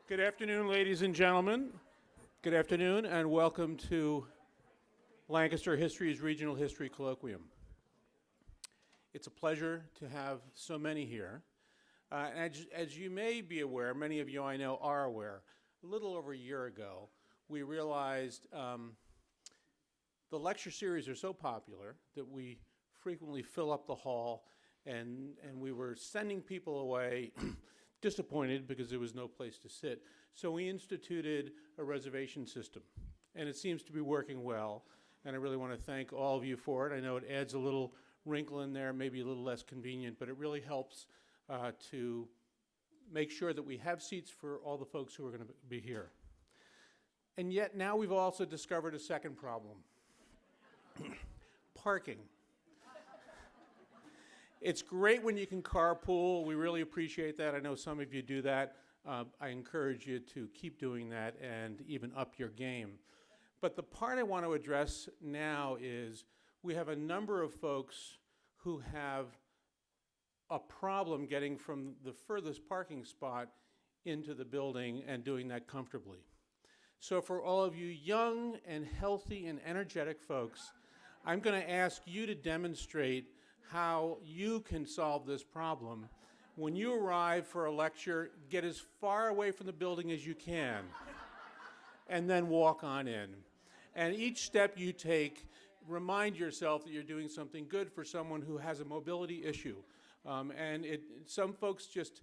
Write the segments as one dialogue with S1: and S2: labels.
S1: Good afternoon, ladies and gentlemen. Good afternoon, and welcome to Lancaster History's Regional History Colloquium. It's a pleasure to have so many here. As you may be aware, many of you I know are aware, a little over a year ago, we realized the lecture series are so popular that we frequently fill up the hall, and we were sending people away disappointed because there was no place to sit. So we instituted a reservation system, and it seems to be working well, and I really want to thank all of you for it. I know it adds a little wrinkle in there, maybe a little less convenient, but it really helps to make sure that we have seats for all the folks who are going to be here. And yet now we've also discovered a second problem. Parking. It's great when you can carpool. We really appreciate that. I know some of you do that. I encourage you to keep doing that and even up your game. But the part I want to address now is we have a number of folks who have a problem getting from the furthest parking spot into the building and doing that comfortably. So for all of you young and healthy and energetic folks, I'm going to ask you to demonstrate how you can solve this problem. When you arrive for a lecture, get as far away from the building as you can, and then walk on in. And each step you take, remind yourself that you're doing something good for someone who has a mobility issue. Some folks just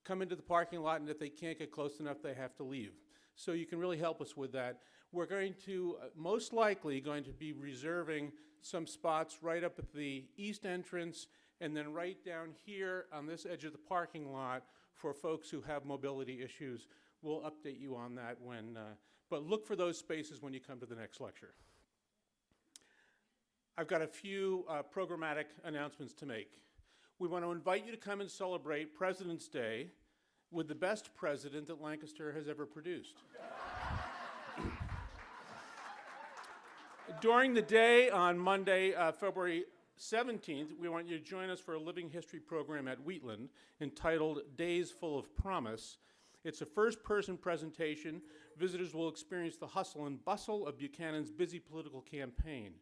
S1: come into the parking lot, and if they can't get close enough, they have to leave. So you can really help us with that. We're going to, most likely, going to be reserving some spots right up at the east entrance and then right down here on this edge of the parking lot for folks who have mobility issues. We'll update you on that but look for those spaces when you come to the next lecture. I've got a few programmatic announcements to make. We want to invite you to come and celebrate President's Day with the best president that Lancaster has ever produced. During the day on Monday, February 17th, we want you to join us for a living history program at Wheatland entitled Days Full of Promise. It's a first-person presentation. Visitors will experience the hustle and bustle of Buchanan's busy political campaign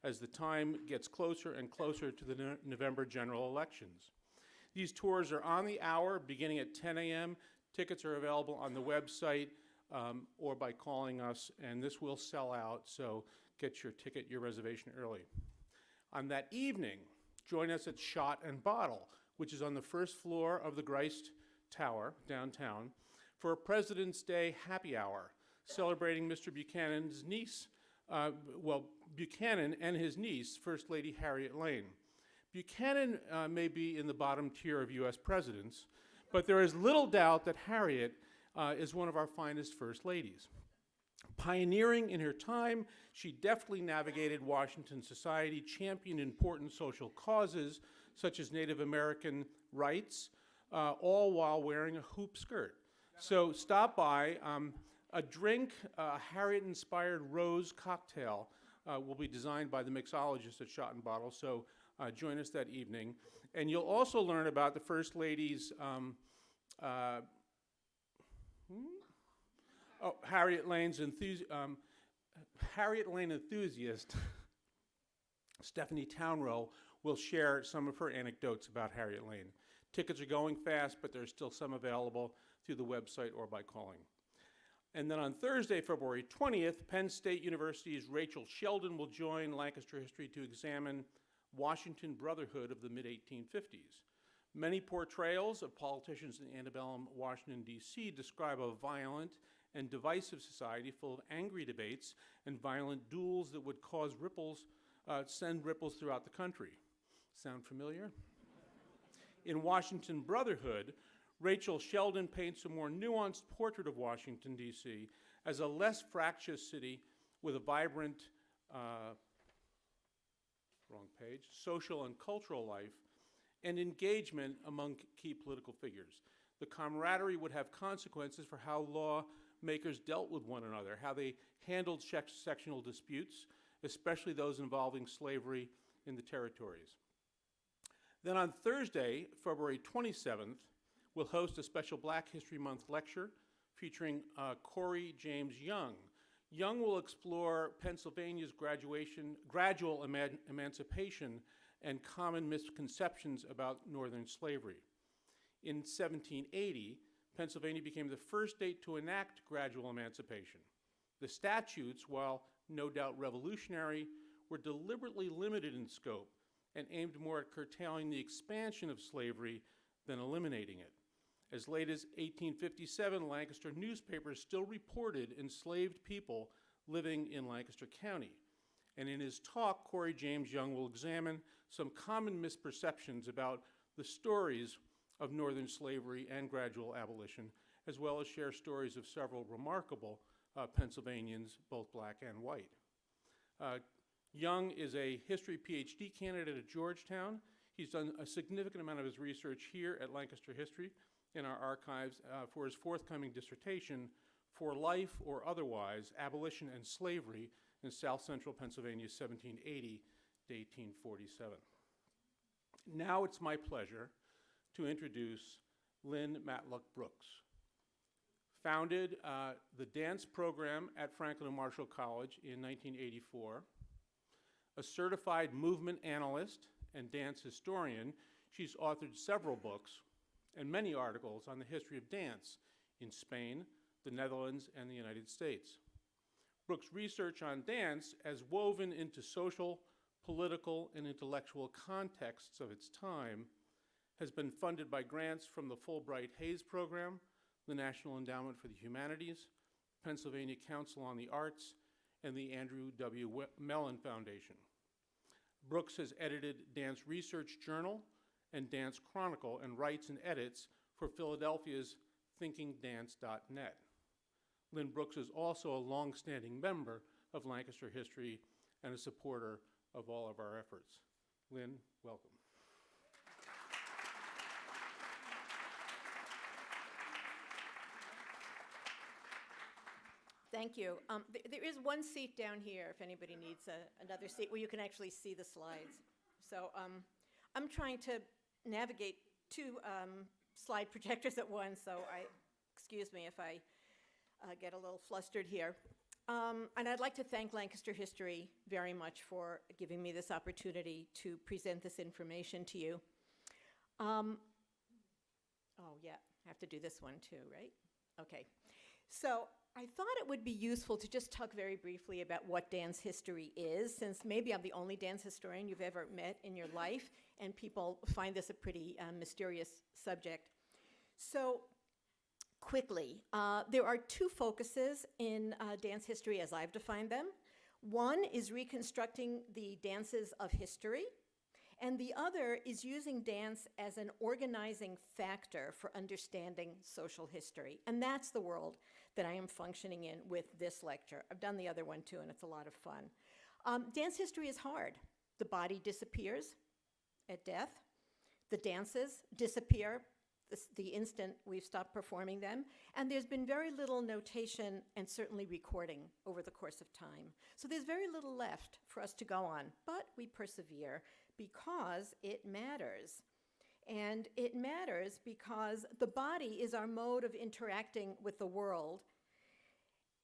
S1: as the time gets closer and closer to the November general elections. These tours are on the hour, beginning at 10 a.m. Tickets are available on the website or by calling us, and this will sell out, so get your ticket, your reservation early. On that evening, join us at Shot and Bottle, which is on the first floor of the Grist Tower downtown, for a President's Day happy hour celebrating Mr. Buchanan's niece, Buchanan and his niece, First Lady Harriet Lane. Buchanan may be in the bottom tier of U.S. presidents, but there is little doubt that Harriet is one of our finest first ladies. Pioneering in her time, she deftly navigated Washington society, championed important social causes such as Native American rights, all while wearing a hoop skirt. So stop by. A drink, a Harriet-inspired rose cocktail will be designed by the mixologist at Shot and Bottle, so join us that evening. And you'll also learn about the First Lady's Harriet Lane enthusiast, Stephanie Townrow, will share some of her anecdotes about Harriet Lane. Tickets are going fast, but there's still some available through the website or by calling. And then on Thursday, February 20th, Penn State University's Rachel Sheldon will join Lancaster History to examine Washington Brotherhood of the mid-1850s. Many portrayals of politicians in Antebellum, Washington, D.C. describe a violent and divisive society full of angry debates and violent duels that would send ripples throughout the country. Sound familiar? In Washington Brotherhood, Rachel Sheldon paints a more nuanced portrait of Washington, D.C. as a less fractious city with a vibrant, social and cultural life and engagement among key political figures. The camaraderie would have consequences for how lawmakers dealt with one another, how they handled sectional disputes, especially those involving slavery in the territories. Then on Thursday, February 27th, we'll host a special Black History Month lecture featuring Corey James Young. Young will explore Pennsylvania's gradual emancipation and common misconceptions about Northern slavery. In 1780, Pennsylvania became the first state to enact gradual emancipation. The statutes, while no doubt revolutionary, were deliberately limited in scope and aimed more at curtailing the expansion of slavery than eliminating it. As late as 1857, Lancaster newspapers still reported enslaved people living in Lancaster County. And in his talk, Corey James Young will examine some common misperceptions about the stories of Northern slavery and gradual abolition, as well as share stories of several remarkable Pennsylvanians, both black and white. Young is a history PhD candidate at Georgetown. He's done a significant amount of his research here at Lancaster History in our archives for his forthcoming dissertation, For Life or Otherwise, Abolition and Slavery in South Central Pennsylvania, 1780 to 1847. Now it's my pleasure to introduce Lynn Matluck Brooks. Founded the dance program at Franklin and Marshall College in 1984. A certified movement analyst and dance historian, she's authored several books and many articles on the history of dance in Spain, the Netherlands, and the United States. Brooks' research on dance, as woven into social, political, and intellectual contexts of its time, has been funded by grants from the Fulbright Hays Program, the National Endowment for the Humanities, Pennsylvania Council on the Arts, and the Andrew W. Mellon Foundation. Brooks has edited Dance Research Journal and Dance Chronicle and writes and edits for Philadelphia's ThinkingDance.net. Lynn Brooks is also a longstanding member of Lancaster History and a supporter of all of our efforts. Lynn, welcome.
S2: Thank you. There is one seat down here if anybody needs another seat where you can actually see the slides. So I'm trying to navigate two slide projectors at once, so excuse me if I get a little flustered here. And I'd like to thank Lancaster History very much for giving me this opportunity to present this information to you. Oh yeah, I have to do this one too, right? Okay. So I thought it would be useful to just talk very briefly about what dance history is, since maybe I'm the only dance historian you've ever met in your life, and people find this a pretty mysterious subject. So quickly, there are two focuses in dance history as I've defined them. One is reconstructing the dances of history, and the other is using dance as an organizing factor for understanding social history. And that's the world that I am functioning in with this lecture. I've done the other one too, and it's a lot of fun. Dance history is hard. The body disappears at death. The dances disappear the instant we've stopped performing them. And there's been very little notation and certainly recording over the course of time. So there's very little left for us to go on, but we persevere because it matters. And it matters because the body is our mode of interacting with the world,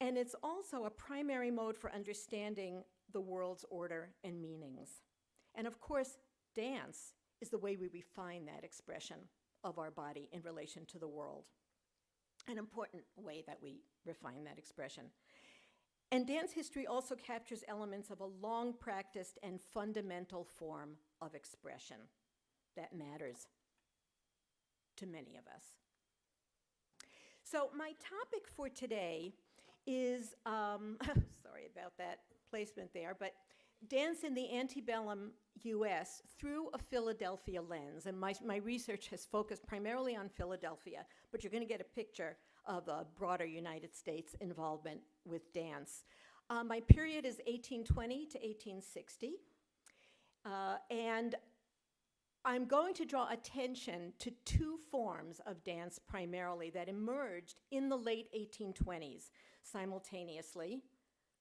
S2: and it's also a primary mode for understanding the world's order and meanings. And of course, dance is the way we refine that expression of our body in relation to the world, an important way that we refine that expression. And dance history also captures elements of a long practiced and fundamental form of expression that matters to many of us. So my topic for today is, sorry about that placement there, but dance in the antebellum US through a Philadelphia lens. And my research has focused primarily on Philadelphia, but you're going to get a picture of a broader United States involvement with dance. My period is 1820 to 1860. And I'm going to draw attention to two forms of dance primarily that emerged in the late 1820s simultaneously,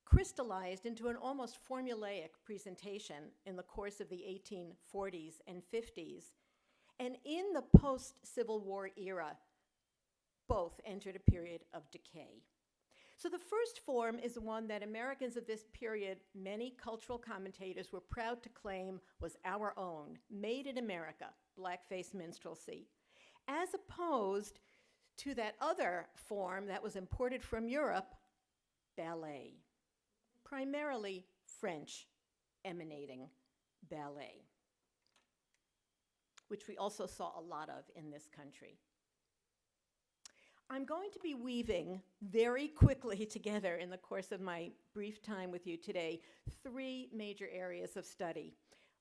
S2: crystallized into an almost formulaic presentation in the course of the 1840s and 50s. And in the post-Civil War era, both entered a period of decay. So the first form is one that Americans of this period, many cultural commentators were proud to claim was our own, made in America, blackface minstrelsy, as opposed to that other form that was imported from Europe, ballet, primarily French emanating ballet, which we also saw a lot of in this country. I'm going to be weaving very quickly together in the course of my brief time with you today 3 major areas of study: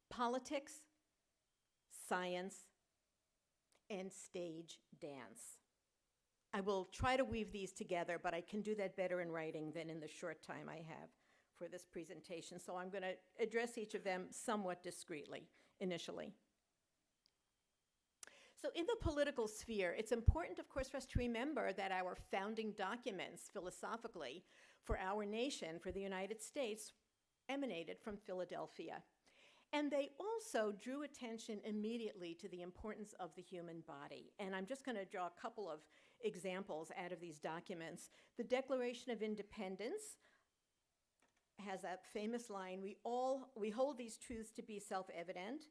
S2: politics, science, and stage dance. I will try to weave these together, but I can do that better in writing than in the short time I have for this presentation. So I'm going to address each of them somewhat discreetly initially. So in the political sphere, it's important, of course, for us to remember that our founding documents, philosophically, for our nation, for the United States, emanated from Philadelphia. And they also drew attention immediately to the importance of the human body. And I'm just going to draw a couple of examples out of these documents. The Declaration of Independence has that famous line, we hold these truths to be self-evident,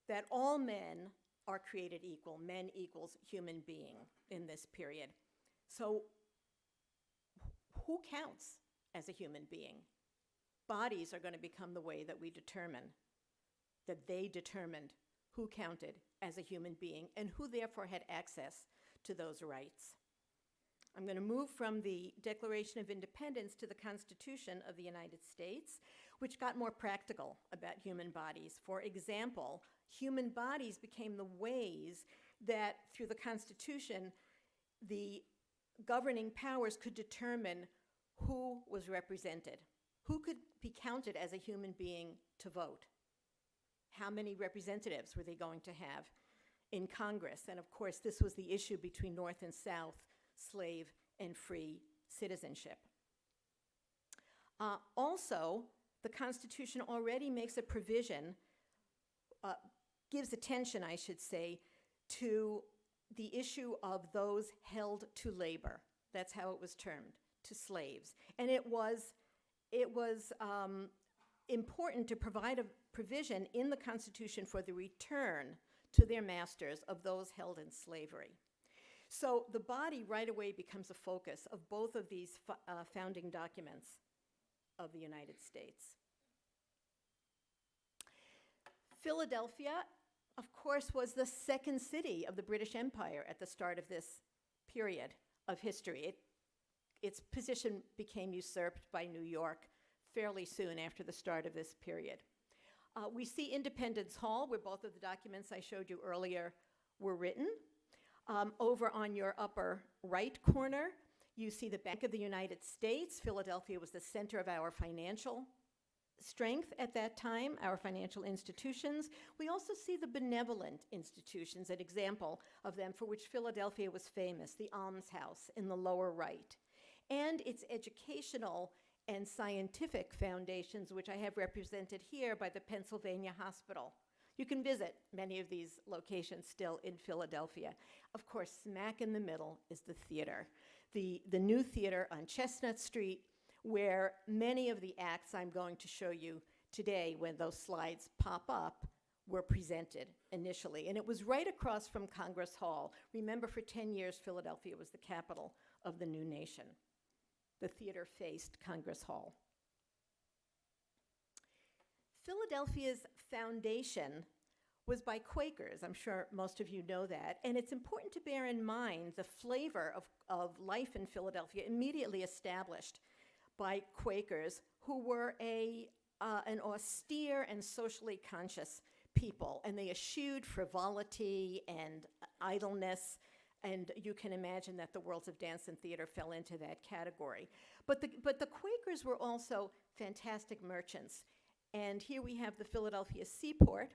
S2: that all men are created equal. Men equals human being in this period. So who counts as a human being? Bodies are going to become the way that we determine, that they determined who counted as a human being and who therefore had access to those rights. I'm going to move from the Declaration of Independence to the Constitution of the United States, which got more practical about human bodies. For example, human bodies became the ways that, through the Constitution, the governing powers could determine who was represented, who could be counted as a human being to vote, how many representatives were they going to have in Congress. And of course, this was the issue between North and South, slave and free citizenship. Also, the Constitution already makes a provision, gives attention, I should say, to the issue of those held to labor. That's how it was termed, to slaves. And it was important to provide a provision in the Constitution for the return to their masters of those held in slavery. So the body right away becomes a focus of both of these founding documents of the United States. Philadelphia, of course, was the second city of the British Empire at the start of this period of history. Its position became usurped by New York fairly soon after the start of this period. We see Independence Hall, where both of the documents I showed you earlier were written. Over on your upper right corner, you see the Bank of the United States. Philadelphia was the center of our financial strength at that time, our financial institutions. We also see the benevolent institutions, an example of them for which Philadelphia was famous, the almshouse in the lower right, and its educational and scientific foundations, which I have represented here by the Pennsylvania Hospital. You can visit many of these locations still in Philadelphia. Of course, smack in the middle is the theater, the new theater on Chestnut Street, where many of the acts I'm going to show you today, when those slides pop up, were presented initially. And it was right across from Congress Hall. Remember, for 10 years, Philadelphia was the capital of the new nation. The theater faced Congress Hall. Philadelphia's foundation was by Quakers. I'm sure most of you know that. And it's important to bear in mind the flavor of life in Philadelphia immediately established by Quakers, who were an austere and socially conscious people. And they eschewed frivolity and idleness. And you can imagine that the worlds of dance and theater fell into that category. But the Quakers were also fantastic merchants. And here we have the Philadelphia seaport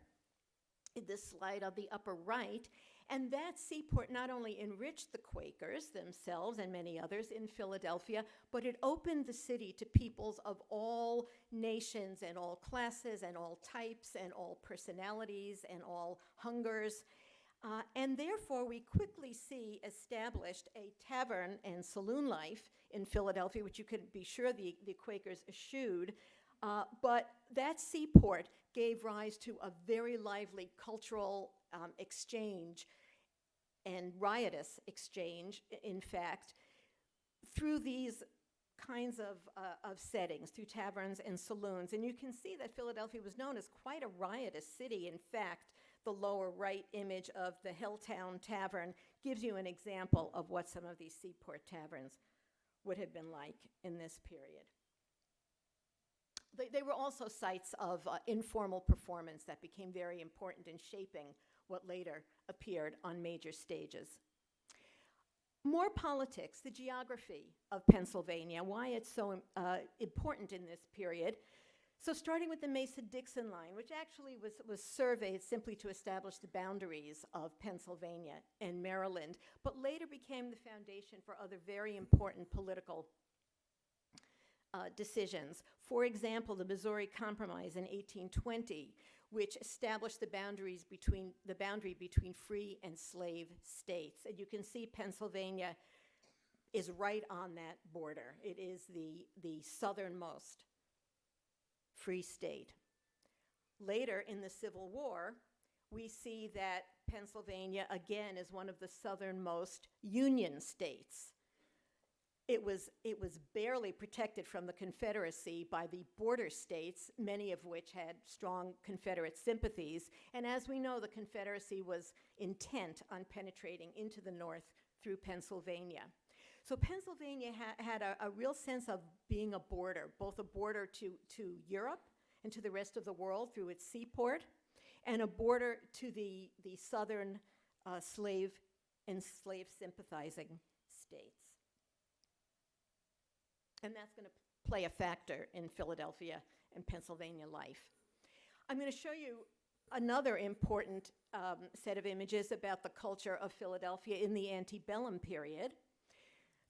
S2: in this slide on the upper right. And that seaport not only enriched the Quakers themselves and many others in Philadelphia, but it opened the city to peoples of all nations and all classes and all types and all personalities and all hungers. And therefore, we quickly see established a tavern and saloon life in Philadelphia, which you can be sure the Quakers eschewed. But that seaport gave rise to a very lively cultural exchange and riotous exchange, in fact, through these kinds of settings, through taverns and saloons. And you can see that Philadelphia was known as quite a riotous city. In fact, the lower right image of the Helltown Tavern gives you an example of what some of these seaport taverns would have been like in this period. They were also sites of informal performance that became very important in shaping what later appeared on major stages. More politics, the geography of Pennsylvania, why it's so important in this period. So starting with the Mason-Dixon line, which actually was surveyed simply to establish the boundaries of Pennsylvania and Maryland, but later became the foundation for other very important political decisions. For example, the Missouri Compromise in 1820, which established the boundary between free and slave states. And you can see Pennsylvania is right on that border. It is the southernmost free state. Later in the Civil War, we see that Pennsylvania, again, is one of the southernmost Union states. It was barely protected from the Confederacy by the border states, many of which had strong Confederate sympathies. And as we know, the Confederacy was intent on penetrating into the North through Pennsylvania. So Pennsylvania had a real sense of being a border, both a border to Europe and to the rest of the world through its seaport, and a border to the southern slave sympathizing states. And that's going to play a factor in Philadelphia and Pennsylvania life. I'm going to show you another important set of images about the culture of Philadelphia in the antebellum period.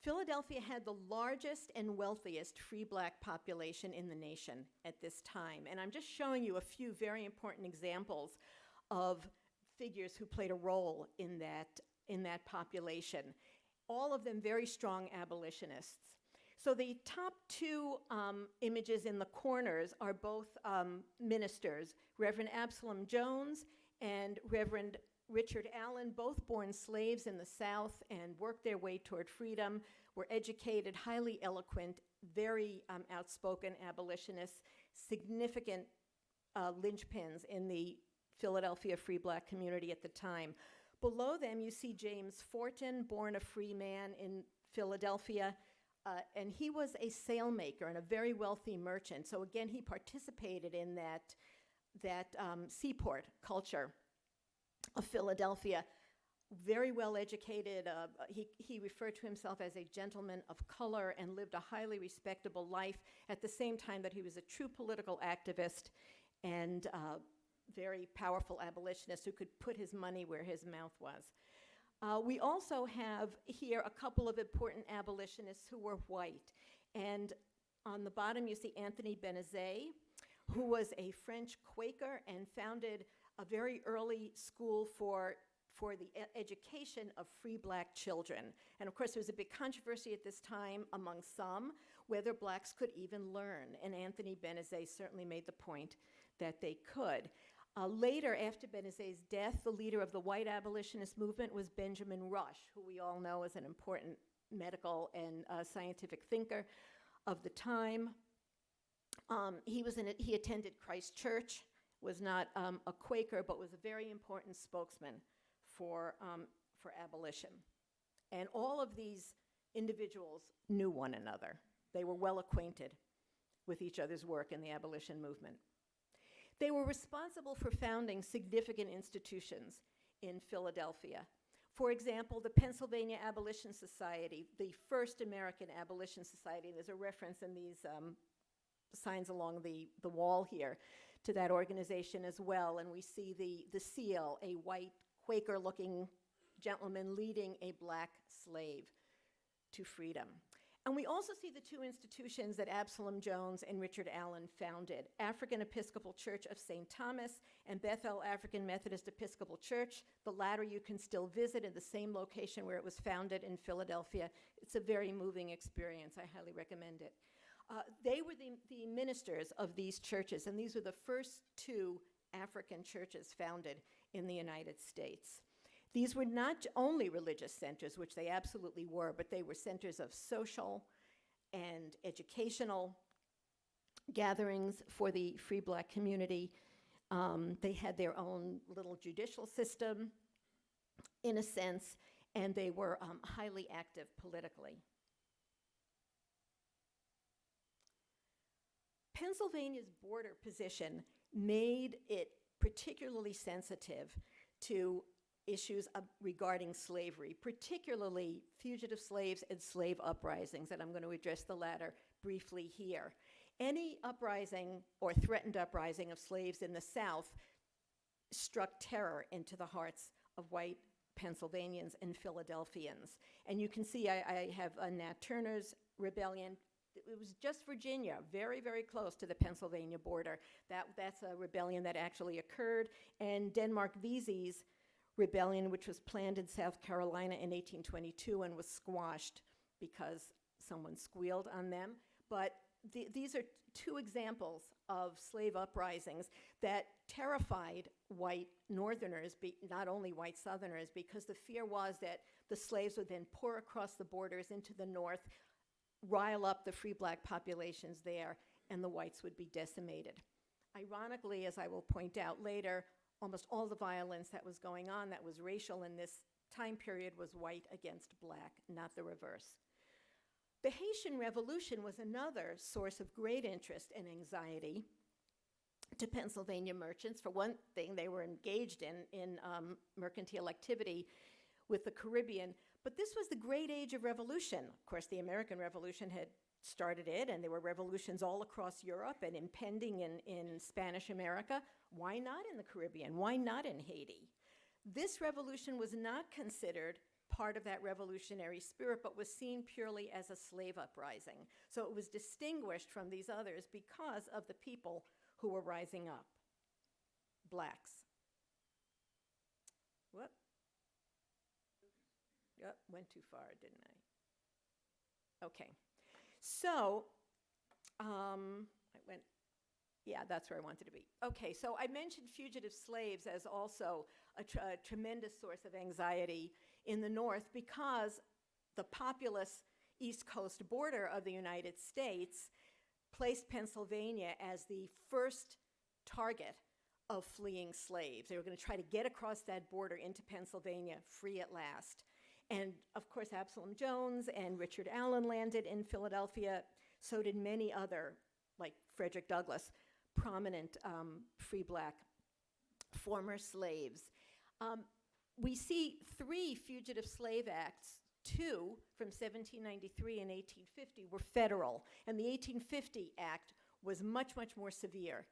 S2: Philadelphia had the largest and wealthiest free black population in the nation at this time. And I'm just showing you a few very important examples of figures who played a role in that population. All of them very strong abolitionists. So the top two images in the corners are both ministers, Reverend Absalom Jones and Reverend Richard Allen, both born slaves in the South and worked their way toward freedom, were educated, highly eloquent, very outspoken abolitionists, significant linchpins in the Philadelphia free black community at the time. Below them, you see James Fortin, born a free man in Philadelphia, and he was a sailmaker and a very wealthy merchant. So again, he participated in that seaport culture of Philadelphia. Very well educated. He referred to himself as a gentleman of color and lived a highly respectable life at the same time that he was a true political activist and very powerful abolitionist who could put his money where his mouth was. We also have here a couple of important abolitionists who were white. And on the bottom, you see Anthony Benezet, who was a French Quaker and founded a very early school for the education of free black children. And of course, there was a big controversy at this time among some whether blacks could even learn. And Anthony Benezet certainly made the point that they could. Later, after Benezet's death, the leader of the white abolitionist movement was Benjamin Rush, who we all know as an important medical and scientific thinker of the time. He attended Christ Church, was not a Quaker, but was a very important spokesman for abolition. And all of these individuals knew one another. They were well acquainted with each other's work in the abolition movement. They were responsible for founding significant institutions in Philadelphia. For example, the Pennsylvania Abolition Society, the first American abolition society. There's a reference in these signs along the wall here to that organization as well. And we see the seal, a white Quaker-looking gentleman leading a black slave to freedom. And we also see the two institutions that Absalom Jones and Richard Allen founded, African Episcopal Church of St. Thomas and Bethel African Methodist Episcopal Church. The latter you can still visit in the same location where it was founded in Philadelphia. It's a very moving experience. I highly recommend it. They were the ministers of these churches, and these were the first two African churches founded in the United States. These were not only religious centers, which they absolutely were, but they were centers of social and educational gatherings for the free black community. They had their own little judicial system, in a sense, and they were highly active politically. Pennsylvania's border position made it particularly sensitive to issues regarding slavery, particularly fugitive slaves and slave uprisings, and I'm going to address the latter briefly here. Any uprising or threatened uprising of slaves in the South struck terror into the hearts of white Pennsylvanians and Philadelphians. And you can see I have Nat Turner's rebellion. It was just Virginia, very, very close to the Pennsylvania border. That's a rebellion that actually occurred. And Denmark Vesey's rebellion, which was planned in South Carolina in 1822 and was squashed because someone squealed on them. But these are two examples of slave uprisings that terrified white Northerners, not only white Southerners, because the fear was that the slaves would then pour across the borders into the North, rile up the free black populations there, and the whites would be decimated. Ironically, as I will point out later, almost all the violence that was going on that was racial in this time period was white against black, not the reverse. The Haitian Revolution was another source of great interest and anxiety to Pennsylvania merchants. For one thing, they were engaged in mercantile activity with the Caribbean, but this was the great age of revolution. Of course, the American Revolution had started it, and there were revolutions all across Europe and impending in Spanish America. Why not in the Caribbean? Why not in Haiti? This revolution was not considered part of that revolutionary spirit, but was seen purely as a slave uprising. So it was distinguished from these others because of the people who were rising up, blacks. Whoop. Yep, went too far, didn't I? Okay. So, that's where I wanted to be. Okay, so I mentioned fugitive slaves as also a tremendous source of anxiety in the North because the populous East Coast border of the United States placed Pennsylvania as the first target of fleeing slaves. They were going to try to get across that border into Pennsylvania free at last. And of course, Absalom Jones and Richard Allen landed in Philadelphia. So did many other, like Frederick Douglass, prominent free black former slaves. We see 3 Fugitive Slave Acts. 2 from 1793 and 1850 were federal, and the 1850 Act was much, much more severe,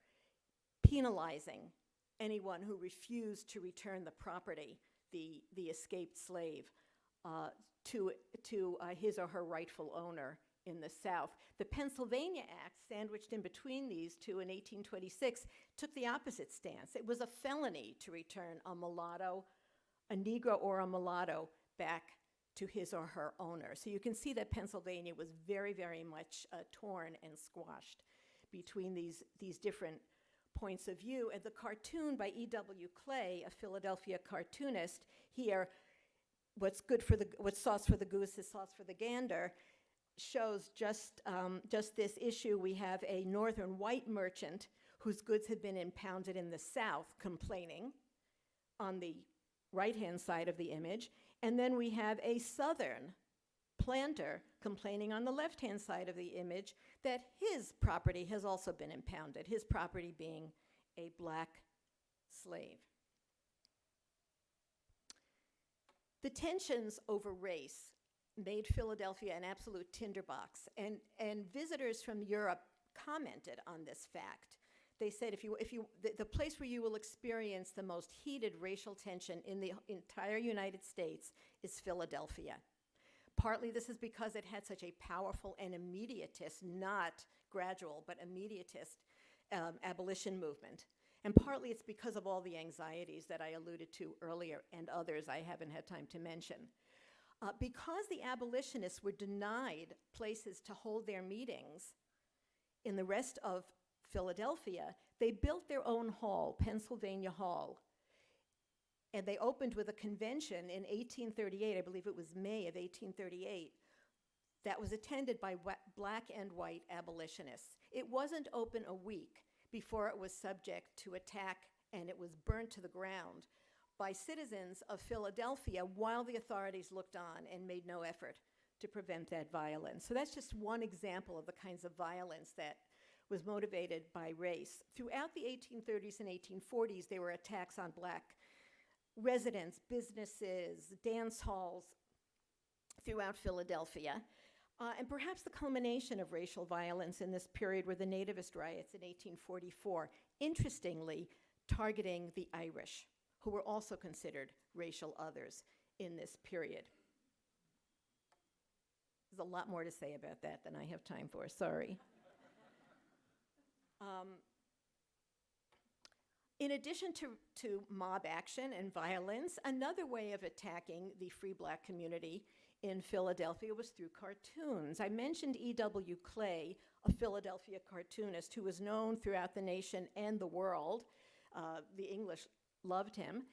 S2: penalizing anyone who refused to return the property, the escaped slave, to his or her rightful owner in the South. The Pennsylvania Act, sandwiched in between these two in 1826, took the opposite stance. It was a felony to return a mulatto, a Negro or a mulatto, back to his or her owner. So you can see that Pennsylvania was very, very much torn and squashed between these different points of view. And the cartoon by E.W. Clay, a Philadelphia cartoonist, here, what's sauce for the goose is sauce for the gander, shows just this issue. We have a northern white merchant whose goods had been impounded in the South complaining on the right-hand side of the image, and then we have a southern planter complaining on the left-hand side of the image that his property has also been impounded, his property being a black slave. The tensions over race made Philadelphia an absolute tinderbox, and visitors from Europe commented on this fact. They said, the place where you will experience the most heated racial tension in the entire United States is Philadelphia. Partly this is because it had such a powerful and immediatist, not gradual, but immediatist abolition movement. And partly it's because of all the anxieties that I alluded to earlier and others I haven't had time to mention. Because the abolitionists were denied places to hold their meetings in the rest of Philadelphia, they built their own hall, Pennsylvania Hall. And they opened with a convention in 1838, I believe it was May of 1838, that was attended by black and white abolitionists. It wasn't open a week before it was subject to attack, and it was burnt to the ground by citizens of Philadelphia while the authorities looked on and made no effort to prevent that violence. So that's just one example of the kinds of violence that was motivated by race. Throughout the 1830s and 1840s, there were attacks on black residents, businesses, dance halls throughout Philadelphia. And perhaps the culmination of racial violence in this period were the nativist riots in 1844, interestingly targeting the Irish, who were also considered racial others in this period. There's a lot more to say about that than I have time for, sorry. In addition to mob action and violence, another way of attacking the free black community in Philadelphia was through cartoons. I mentioned E.W. Clay, a Philadelphia cartoonist who was known throughout the nation and the world. The English loved him.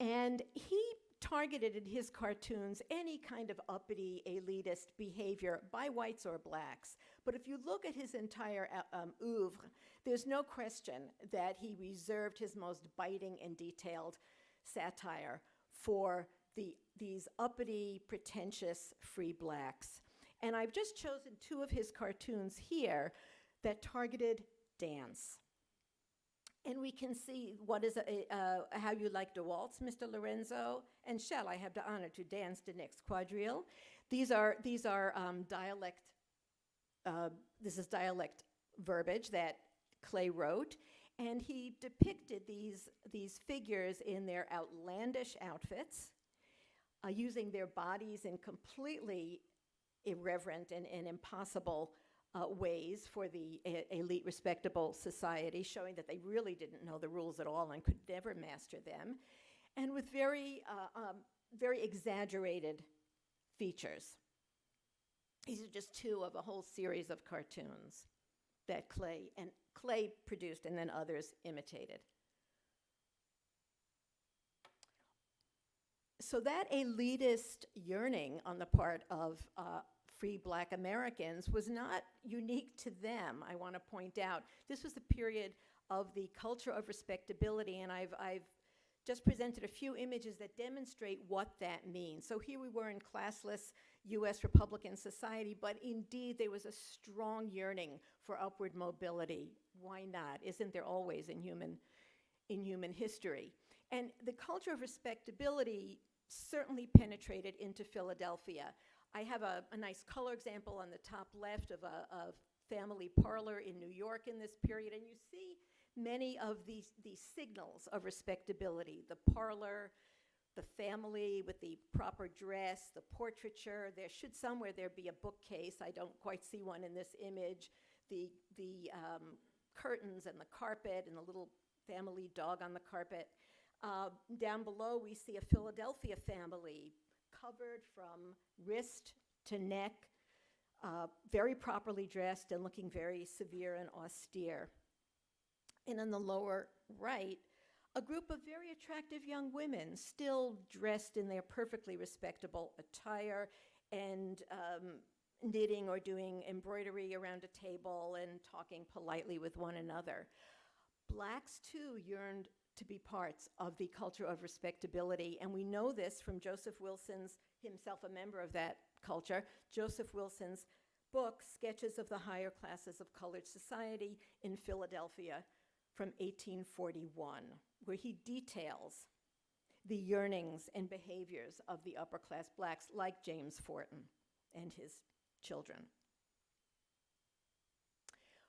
S2: And he targeted in his cartoons any kind of uppity, elitist behavior by whites or blacks. But if you look at his entire oeuvre, there's no question that he reserved his most biting and detailed satire for these uppity, pretentious free blacks. And I've just chosen two of his cartoons here that targeted dance. And we can see what is how you like to waltz, Mr. Lorenzo, and shall I have the honor to dance the next quadrille? These are dialect. This is dialect verbiage that Clay wrote, and he depicted these figures in their outlandish outfits, using their bodies in completely irreverent and impossible ways for the elite, respectable society, showing that they really didn't know the rules at all and could never master them, and with very exaggerated features. These are just two of a whole series of cartoons that Clay produced and then others imitated. So that elitist yearning on the part of free black Americans was not unique to them, I want to point out. This was the period of the culture of respectability, and I've just presented a few images that demonstrate what that means. So here we were in classless US Republican society, but indeed there was a strong yearning for upward mobility. Why not? Isn't there always in human history? And the culture of respectability certainly penetrated into Philadelphia. I have a nice color example on the top left of a family parlor in New York in this period, and you see many of these signals of respectability: the parlor, the family with the proper dress, the portraiture. There should somewhere there be a bookcase. I don't quite see one in this image. The curtains and the carpet and the little family dog on the carpet. Down below, we see a Philadelphia family covered from wrist to neck, very properly dressed and looking very severe and austere. And on the lower right, a group of very attractive young women, still dressed in their perfectly respectable attire and knitting or doing embroidery around a table and talking politely with one another. Blacks, too, yearned to be parts of the culture of respectability, and we know this from Joseph Wilson's, himself a member of that culture, Joseph Wilson's book, Sketches of the Higher Classes of Colored Society in Philadelphia from 1841, where he details the yearnings and behaviors of the upper class blacks like James Forten and his children.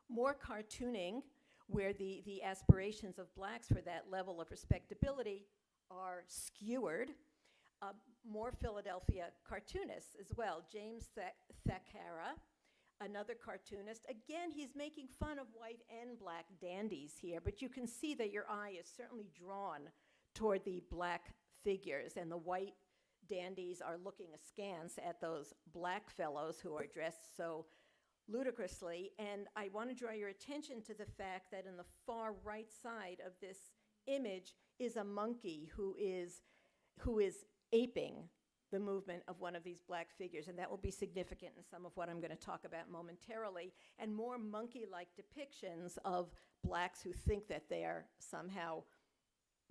S2: More cartooning, where the aspirations of blacks for that level of respectability are skewered. more Philadelphia cartoonists as well. James Thackeray, another cartoonist. Again, he's making fun of white and black dandies here, but you can see that your eye is certainly drawn toward the black figures, and the white dandies are looking askance at those black fellows who are dressed so ludicrously. And I want to draw your attention to the fact that in the far right side of this image is a monkey who is aping the movement of one of these black figures, and that will be significant in some of what I'm going to talk about momentarily, and more monkey-like depictions of blacks who think that they are somehow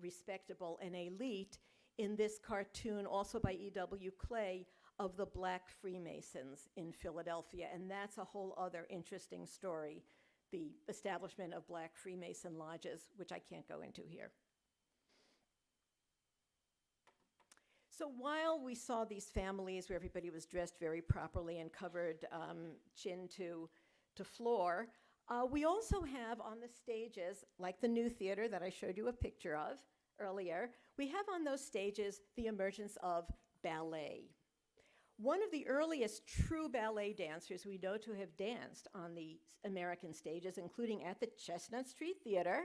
S2: respectable and elite in this cartoon, also by E.W. Clay, of the Black Freemasons in Philadelphia. And that's a whole other interesting story, the establishment of Black Freemason lodges, which I can't go into here. So while we saw these families where everybody was dressed very properly and covered chin to floor, we also have on the stages, like the new theater that I showed you a picture of earlier, we have on those stages the emergence of ballet. One of the earliest true ballet dancers we know to have danced on the American stages, including at the Chestnut Street Theater,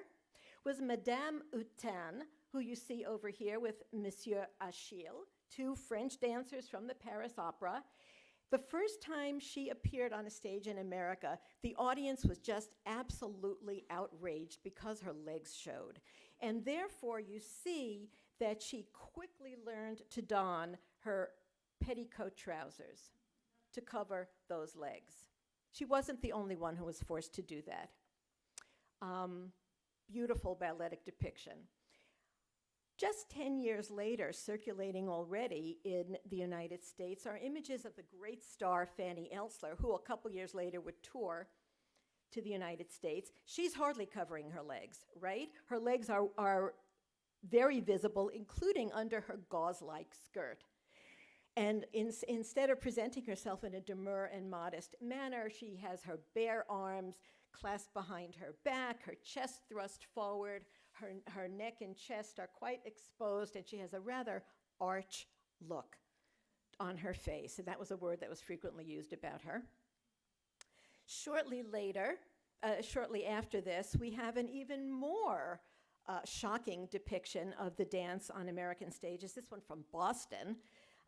S2: was Madame Hutin, who you see over here with Monsieur Achille, two French dancers from the Paris Opera. The first time she appeared on a stage in America, the audience was just absolutely outraged because her legs showed. And therefore, you see that she quickly learned to don her petticoat trousers to cover those legs. She wasn't the only one who was forced to do that. Beautiful balletic depiction. Just 10 years later, circulating already in the United States, are images of the great star Fanny Elsler, who a couple years later would tour to the United States. She's hardly covering her legs, right? Her legs are very visible, including under her gauze-like skirt. And instead of presenting herself in a demure and modest manner, she has her bare arms clasped behind her back, her chest thrust forward, her neck and chest are quite exposed, and she has a rather arch look on her face. And that was a word that was frequently used about her. Shortly after this, we have an even more shocking depiction of the dance on American stages, this one from Boston.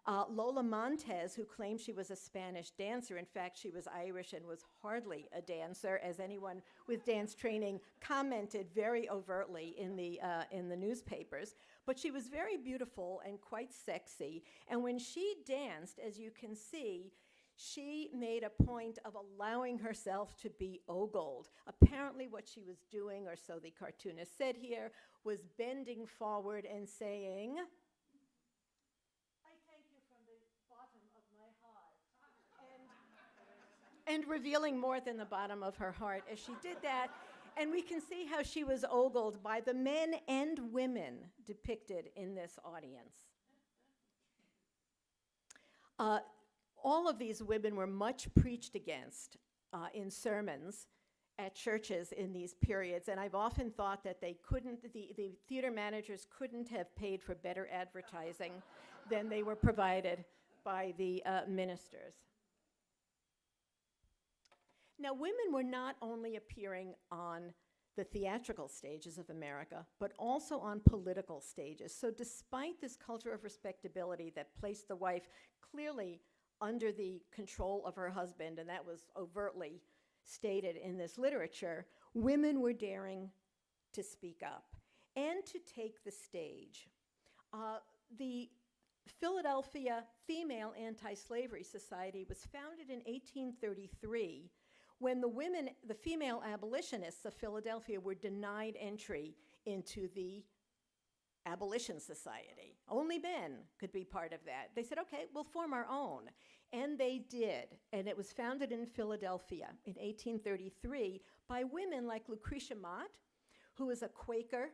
S2: Lola Montez, who claimed she was a Spanish dancer, in fact, she was Irish and was hardly a dancer, as anyone with dance training commented very overtly in the newspapers. But she was very beautiful and quite sexy. And when she danced, as you can see, she made a point of allowing herself to be ogled. Apparently what she was doing, or so the cartoonist said here, was bending forward and saying, and revealing more than the bottom of her heart as she did that. And we can see how she was ogled by the men and women depicted in this audience. All of these women were much preached against in sermons at churches in these periods, and I've often thought that the theater managers couldn't have paid for better advertising than they were provided by the ministers. Now, women were not only appearing on the theatrical stages of America, but also on political stages. So despite this culture of respectability that placed the wife clearly under the control of her husband, and that was overtly stated in this literature, women were daring to speak up and to take the stage. The Philadelphia Female Anti-Slavery Society was founded in 1833 when the female abolitionists of Philadelphia were denied entry into the Abolition Society. Only men could be part of that. They said, okay, we'll form our own. And they did. And it was founded in Philadelphia in 1833 by women like Lucretia Mott, who was a Quaker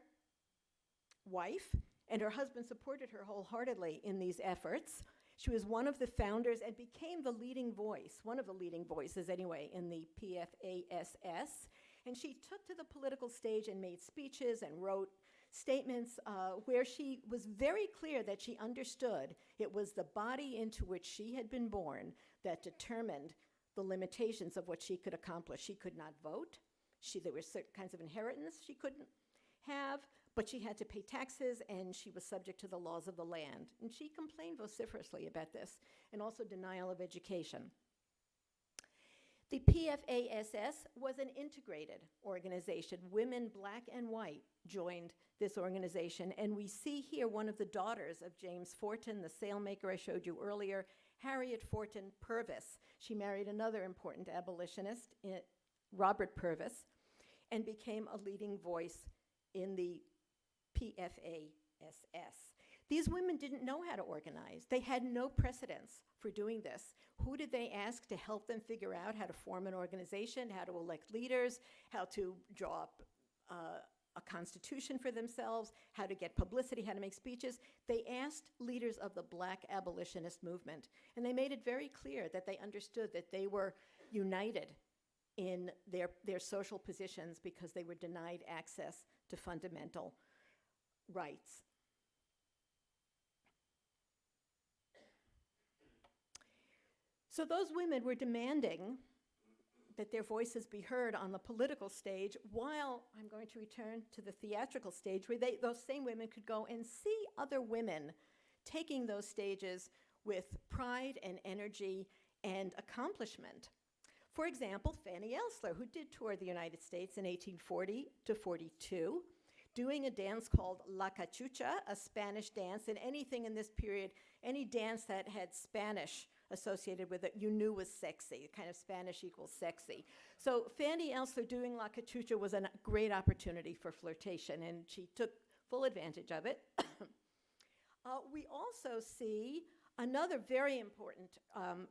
S2: wife, and her husband supported her wholeheartedly in these efforts. She was one of the founders and became the leading voice, one of the leading voices anyway, in the PFASS. And she took to the political stage and made speeches and wrote statements where she was very clear that she understood it was the body into which she had been born that determined the limitations of what she could accomplish. She could not vote. There were certain kinds of inheritance she couldn't have, but she had to pay taxes, and she was subject to the laws of the land. And she complained vociferously about this, and also denial of education. The PFASS was an integrated organization. Women, black and white, joined this organization. And we see here one of the daughters of James Forten, the sailmaker I showed you earlier, Harriet Forten Purvis. She married another important abolitionist, Robert Purvis, and became a leading voice in the PFASS. These women didn't know how to organize. They had no precedence for doing this. Who did they ask to help them figure out how to form an organization, how to elect leaders, how to draw up a constitution for themselves, how to get publicity, how to make speeches? They asked leaders of the black abolitionist movement, and they made it very clear that they understood that they were united in their social positions because they were denied access to fundamental rights. So those women were demanding that their voices be heard on the political stage, while I'm going to return to the theatrical stage, where those same women could go and see other women taking those stages with pride and energy and accomplishment. For example, Fanny Elsler, who did tour the United States in 1840 to 42, doing a dance called La Cachucha, a Spanish dance, and anything in this period, any dance that had Spanish associated with it, you knew was sexy, kind of Spanish equals sexy. So Fanny Elsler doing La Cachucha was a great opportunity for flirtation, and she took full advantage of it. We also see another very important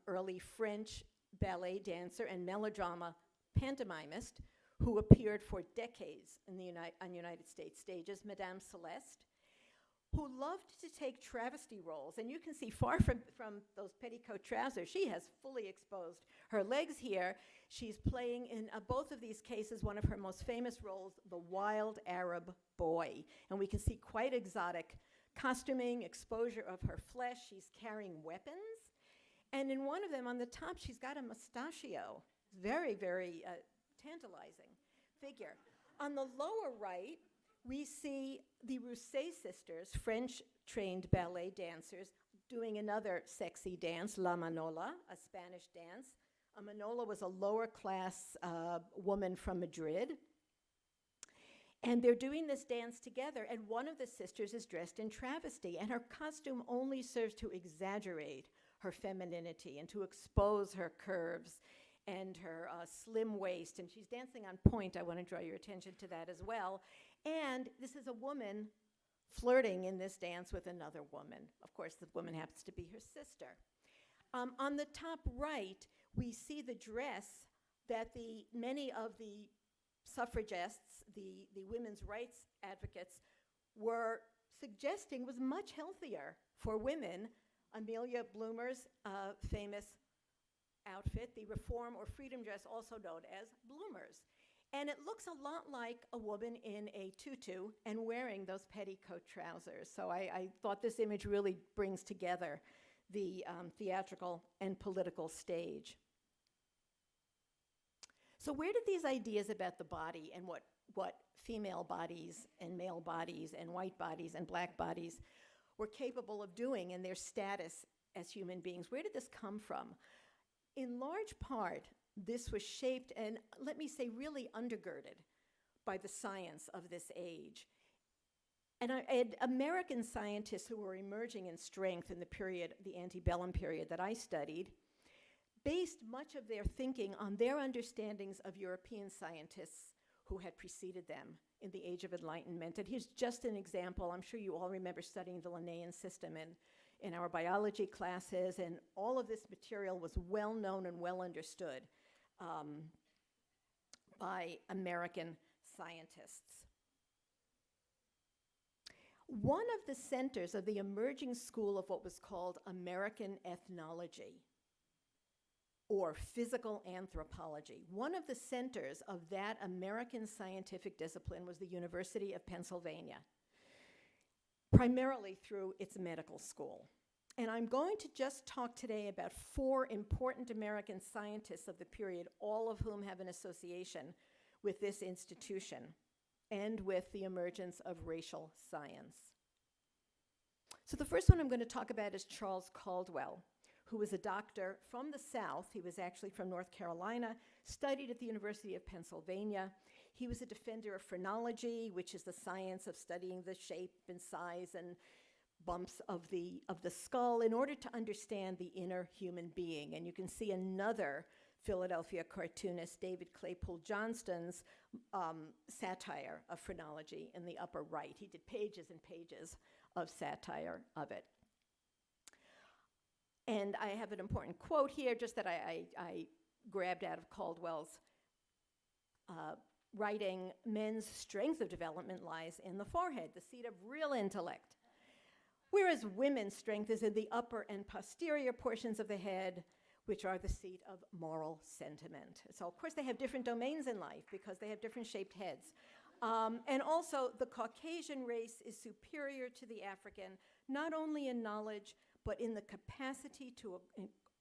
S2: early French ballet dancer and melodrama pantomimist who appeared for decades on United States stages, Madame Celeste, who loved to take travesty roles. And you can see far from those petticoat trousers, she has fully exposed her legs here. She's playing in both of these cases one of her most famous roles, the wild Arab boy. And we can see quite exotic costuming, exposure of her flesh. She's carrying weapons. And in one of them on the top, she's got a mustachio. Very, very tantalizing figure. On the lower right, we see the Rousset sisters, French-trained ballet dancers, doing another sexy dance, La Manola, a Spanish dance. A Manola was a lower-class woman from Madrid. And they're doing this dance together, and one of the sisters is dressed in travesty, and her costume only serves to exaggerate her femininity and to expose her curves and her slim waist. And she's dancing on point. I want to draw your attention to that as well. And this is a woman flirting in this dance with another woman. Of course, the woman happens to be her sister. On the top right, we see the dress that many of the suffragists, the women's rights advocates, were suggesting was much healthier for women. Amelia Bloomer's famous outfit, the reform or freedom dress, also known as bloomers. And it looks a lot like a woman in a tutu and wearing those petticoat trousers. So I thought this image really brings together the theatrical and political stage. So where did these ideas about the body and what female bodies and male bodies and white bodies and black bodies were capable of doing and their status as human beings, where did this come from? In large part, this was shaped and, let me say, really undergirded by the science of this age. And American scientists who were emerging in strength in the period, the antebellum period that I studied, based much of their thinking on their understandings of European scientists who had preceded them in the Age of Enlightenment. And here's just an example. I'm sure you all remember studying the Linnaean system in our biology classes, and all of this material was well known and well understood by American scientists. One of the centers of the emerging school of what was called American ethnology, or physical anthropology. One of the centers of that American scientific discipline was the University of Pennsylvania. primarily through its medical school. And I'm going to just talk today about 4 important American scientists of the period, all of whom have an association with this institution and with the emergence of racial science. So the first one I'm going to talk about is Charles Caldwell, who was a doctor from the South. He was actually from North Carolina, studied at the University of Pennsylvania. He was a defender of phrenology, which is the science of studying the shape and size and bumps of the skull in order to understand the inner human being. And you can see another Philadelphia cartoonist, David Claypool Johnston's satire of phrenology in the upper right. He did pages and pages of satire of it. And I have an important quote here, just that I grabbed out of Caldwell's writing. Men's strength of development lies in the forehead, the seat of real intellect, whereas women's strength is in the upper and posterior portions of the head, which are the seat of moral sentiment. So, of course, they have different domains in life because they have different shaped heads. And also, the Caucasian race is superior to the African, not only in knowledge, but in the capacity to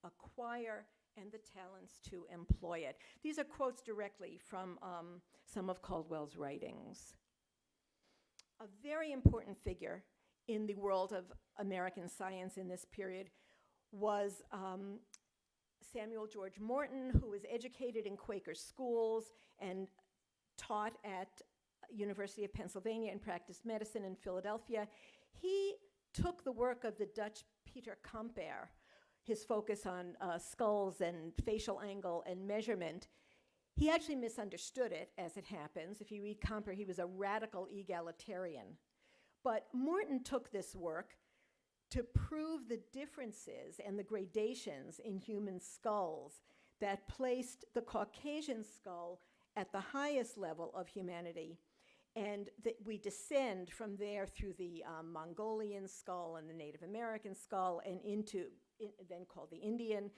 S2: acquire and the talents to employ it. These are quotes directly from some of Caldwell's writings. A very important figure in the world of American science in this period was Samuel George Morton, who was educated in Quaker schools and taught at University of Pennsylvania and practiced medicine in Philadelphia. He took the work of the Dutch Peter Comper, his focus on skulls and facial angle and measurement. He actually misunderstood it, as it happens. If you read Comper, he was a radical egalitarian. But Morton took this work to prove the differences and the gradations in human skulls that placed the Caucasian skull at the highest level of humanity. And that we descend from there through the Mongolian skull and the Native American skull and into, then called the Indian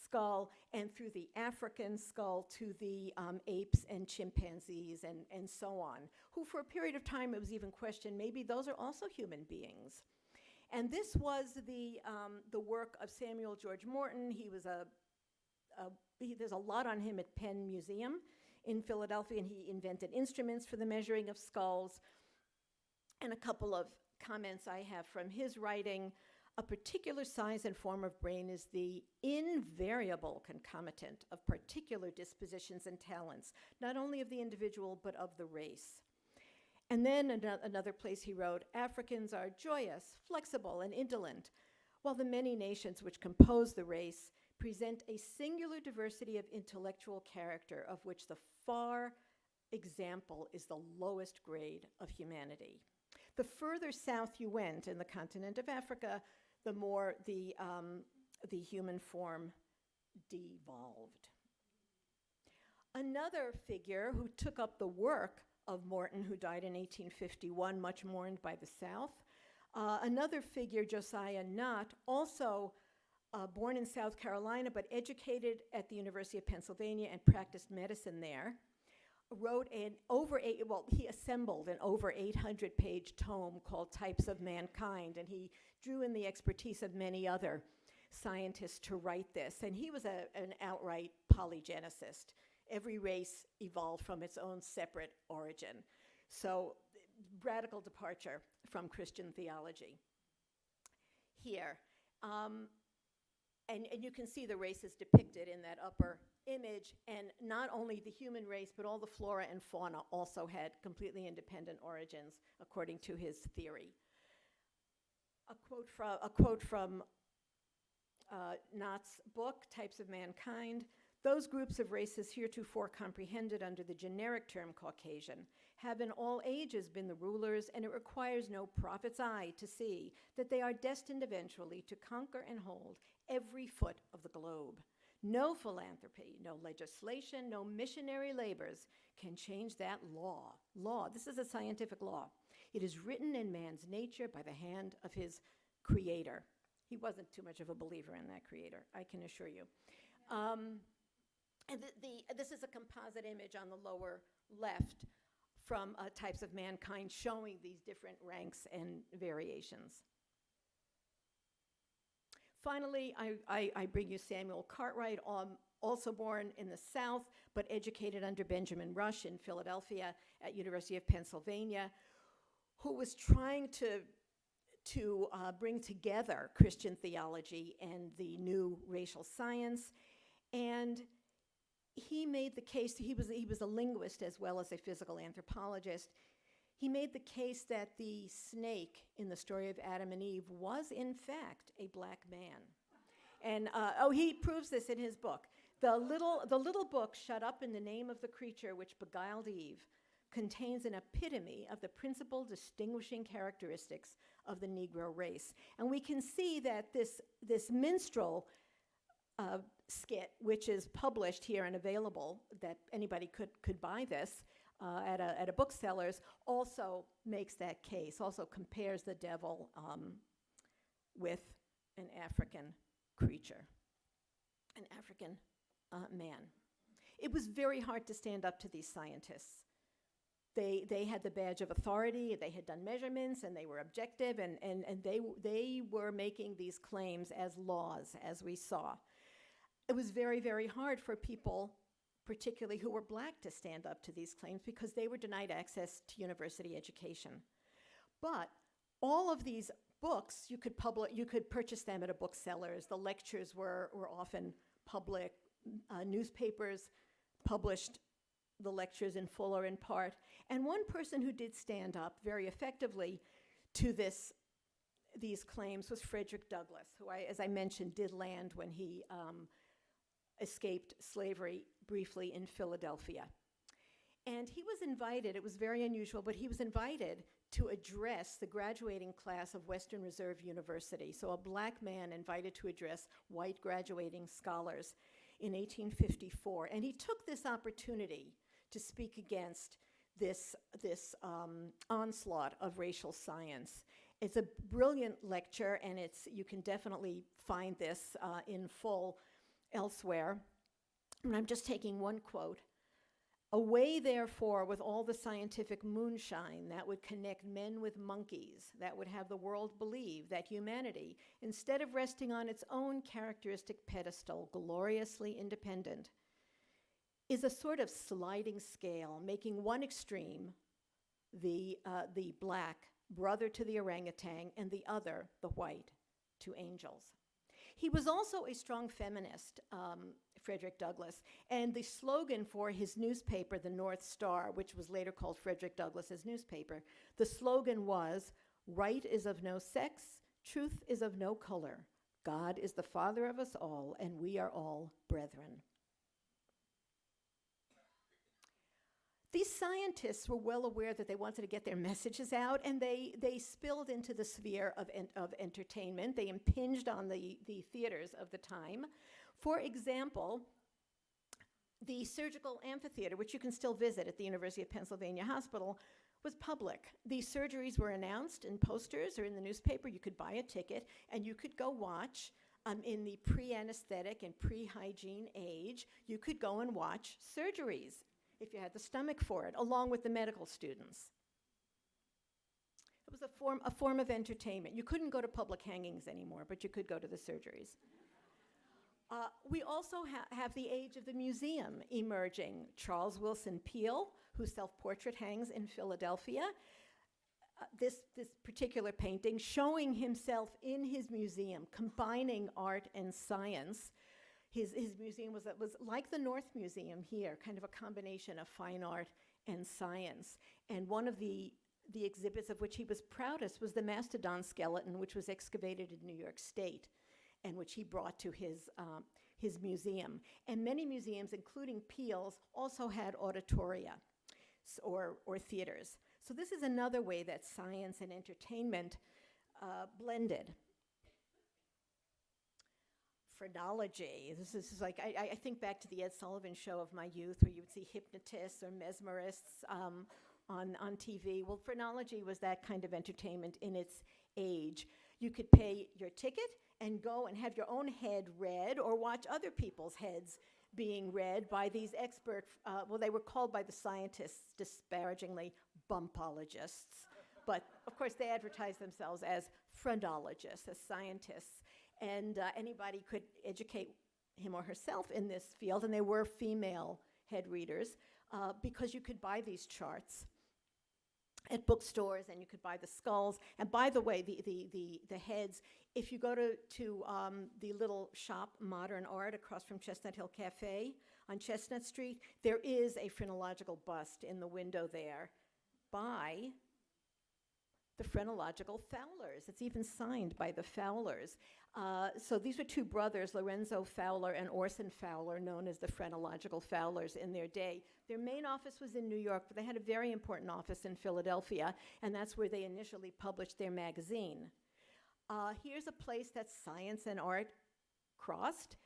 S2: skull, and through the African skull to the apes and chimpanzees and so on, who for a period of time it was even questioned, maybe those are also human beings. And this was the work of Samuel George Morton. He was there's a lot on him at Penn Museum in Philadelphia, and he invented instruments for the measuring of skulls. And a couple of comments I have from his writing: a particular size and form of brain is the invariable concomitant of particular dispositions and talents, not only of the individual, but of the race. And then another place he wrote, Africans are joyous, flexible, and indolent, while the many nations which compose the race present a singular diversity of intellectual character, of which the far example is the lowest grade of humanity. The further south you went in the continent of Africa, the more the human form devolved. Another figure who took up the work of Morton, who died in 1851, much mourned by the South. Another figure, Josiah Nott, also born in South Carolina, but educated at the University of Pennsylvania and practiced medicine there, he assembled an over 800-page tome called Types of Mankind, and he drew in the expertise of many other scientists to write this. And he was an outright polygenicist. Every race evolved from its own separate origin. So, radical departure from Christian theology. Here, and you can see the races depicted in that upper image, and not only the human race, but all the flora and fauna also had completely independent origins, according to his theory. A quote from Nott's book, Types of Mankind: those groups of races heretofore comprehended under the generic term Caucasian have in all ages been the rulers, and it requires no prophet's eye to see that they are destined eventually to conquer and hold every foot of the globe. No philanthropy, no legislation, no missionary labors can change that law. This is a scientific law. It is written in man's nature by the hand of his creator. He wasn't too much of a believer in that creator, I can assure you. And this is a composite image on the lower left from types of mankind, showing these different ranks and variations. Finally, I bring you Samuel Cartwright, also born in the South, but educated under Benjamin Rush in Philadelphia at University of Pennsylvania, who was trying to bring together Christian theology and the new racial science. And he made the case, he was a linguist as well as a physical anthropologist. He made the case that the snake in the story of Adam and Eve was, in fact, a black man. And, he proves this in his book. The little book, Shut Up in the Name of the Creature Which Beguiled Eve, contains an epitome of the principal distinguishing characteristics of the Negro race. And we can see that this minstrel skit, which is published here and available, that anybody could buy this at a bookseller's, also makes that case, also compares the devil with an African creature, an African man. It was very hard to stand up to these scientists. They had the badge of authority, they had done measurements, and they were objective, and they were making these claims as laws, as we saw. It was very, very hard for people, particularly who were black, to stand up to these claims because they were denied access to university education. But all of these books, you could purchase them at a bookseller's. The lectures were often public. Newspapers published the lectures in full or in part. And one person who did stand up very effectively to these claims was Frederick Douglass, who, as I mentioned, did land when he escaped slavery briefly in Philadelphia. And he was invited, it was very unusual, but he was invited to address the graduating class of Western Reserve University. So a black man invited to address white graduating scholars in 1854. And he took this opportunity to speak against this onslaught of racial science. It's a brilliant lecture, and you can definitely find this in full elsewhere. And I'm just taking one quote. "Away, therefore, with all the scientific moonshine that would connect men with monkeys, that would have the world believe that humanity, instead of resting on its own characteristic pedestal, gloriously independent, is a sort of sliding scale, making one extreme, the black, brother to the orangutan, and the other, the white, to angels." He was also a strong feminist, Frederick Douglass, and the slogan for his newspaper, the North Star, which was later called Frederick Douglass's newspaper, the slogan was, "Right is of no sex, truth is of no color. God is the Father of us all, and we are all brethren." These scientists were well aware that they wanted to get their messages out, and they spilled into the sphere of entertainment. They impinged on the theaters of the time. For example, the surgical amphitheater, which you can still visit at the University of Pennsylvania Hospital, was public. These surgeries were announced in posters or in the newspaper. You could buy a ticket, and you could go watch. In the pre-anesthetic and pre-hygiene age, you could go and watch surgeries if you had the stomach for it, along with the medical students. It was a form of entertainment. You couldn't go to public hangings anymore, but you could go to the surgeries. We also have the age of the museum emerging. Charles Wilson Peale, whose self-portrait hangs in Philadelphia, this particular painting showing himself in his museum, combining art and science. His museum was like the North Museum here, kind of a combination of fine art and science. And one of the exhibits of which he was proudest was the mastodon skeleton, which was excavated in New York State, and which he brought to his museum. And many museums, including Peale's, also had auditoria or theaters. So this is another way that science and entertainment blended. Phrenology. This is like, I think back to the Ed Sullivan Show of my youth, where you would see hypnotists or mesmerists on TV. Well, phrenology was that kind of entertainment in its age. You could pay your ticket and go and have your own head read or watch other people's heads being read by these expert, well, they were called by the scientists disparagingly bumpologists. But of course, they advertised themselves as phrenologists, as scientists. And anybody could educate him or herself in this field. And they were female head readers because you could buy these charts at bookstores, and you could buy the skulls. And by the way, the heads, if you go to the little shop, Modern Art, across from Chestnut Hill Cafe on Chestnut Street, there is a phrenological bust in the window there by the phrenological Fowlers. It's even signed by the Fowlers. So these were two brothers, Lorenzo Fowler and Orson Fowler, known as the phrenological Fowlers in their day. Their main office was in New York, but they had a very important office in Philadelphia, and that's where they initially published their magazine. Here's a place that science and art crossed.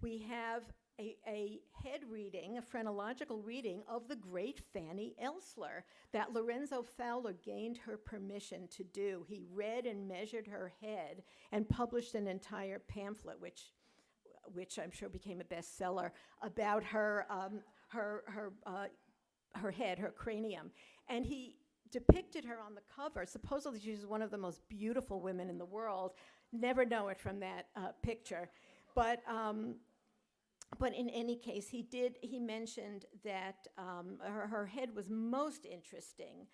S2: We have a head reading, a phrenological reading of the great Fanny Elsler that Lorenzo Fowler gained her permission to do. He read and measured her head and published an entire pamphlet, which I'm sure became a bestseller, about her head, her cranium. And he depicted her on the cover. Supposedly she's one of the most beautiful women in the world. Never know it from that picture. But in any case, he mentioned that her head was most interesting.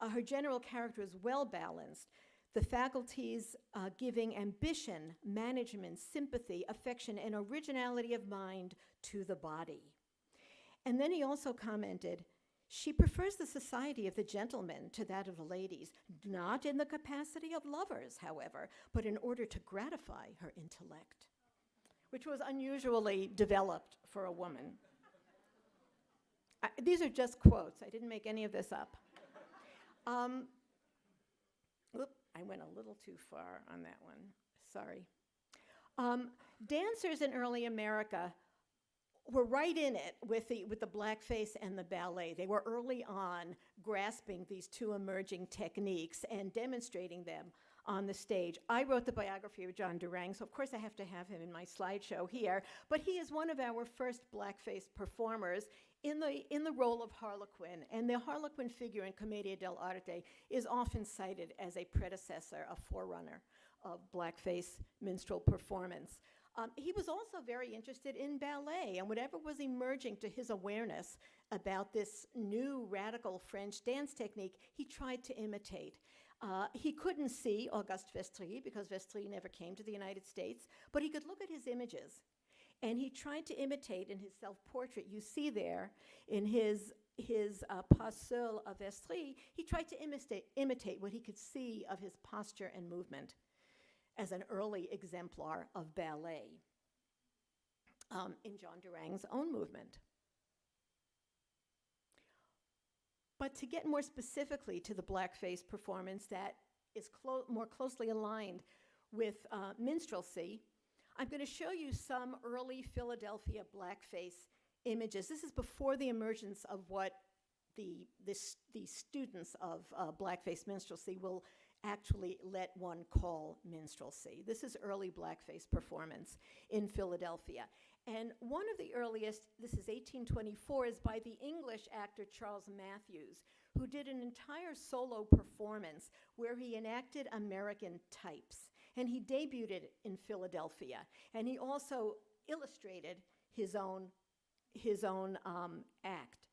S2: Her general character is well balanced. The faculties giving ambition, management, sympathy, affection, and originality of mind to the body. And then he also commented, she prefers the society of the gentlemen to that of the ladies, not in the capacity of lovers, however, but in order to gratify her intellect, which was unusually developed for a woman. These are just quotes. I didn't make any of this up. I went a little too far on that one. Sorry. Dancers in early America were right in it with the blackface and the ballet. They were early on grasping these two emerging techniques and demonstrating them on the stage. I wrote the biography of John Durang, so of course I have to have him in my slideshow here, but he is one of our first blackface performers in the role of Harlequin, and the Harlequin figure in Commedia dell'arte is often cited as a predecessor, a forerunner of blackface minstrel performance. He was also very interested in ballet, and whatever was emerging to his awareness about this new radical French dance technique, he tried to imitate. He couldn't see Auguste Vestry because Vestry never came to the United States, but he could look at his images. And he tried to imitate in his self-portrait, you see there, in his Pas seul à Vestry, he tried to imitate what he could see of his posture and movement as an early exemplar of ballet in John Durang's own movement. But to get more specifically to the blackface performance that is more closely aligned with minstrelsy, I'm going to show you some early Philadelphia blackface images. This is before the emergence of what the students of blackface minstrelsy will actually let one call minstrelsy. This is early blackface performance in Philadelphia. And one of the earliest, this is 1824, is by the English actor Charles Matthews, who did an entire solo performance where he enacted American types. And he debuted it in Philadelphia. And he also illustrated his own act.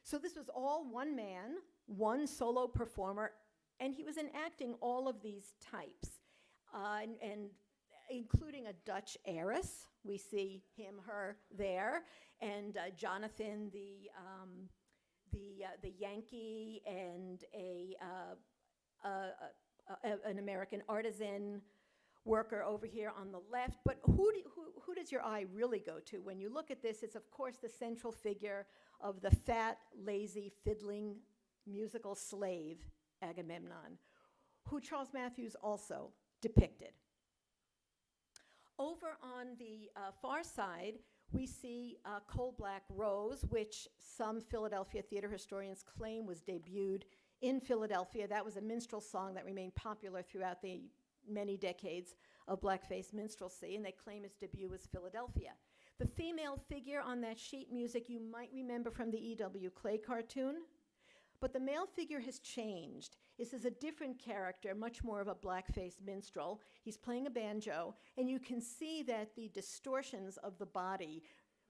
S2: So this was all one man, one solo performer, and he was enacting all of these types, and including a Dutch heiress. We see him, her there, and Jonathan, the Yankee, and an American artisan worker over here on the left. But who does your eye really go to when you look at this? It's of course the central figure of the fat, lazy, fiddling musical slave Agamemnon, who Charles Matthews also depicted. Over on the far side, we see Coal Black Rose, which some Philadelphia theater historians claim was debuted in Philadelphia. That was a minstrel song that remained popular throughout the many decades of blackface minstrelsy, and they claim its debut was Philadelphia. The female figure on that sheet music you might remember from the E.W. Clay cartoon, but the male figure has changed. This is a different character, much more of a blackface minstrel. He's playing a banjo, and you can see that the distortions of the body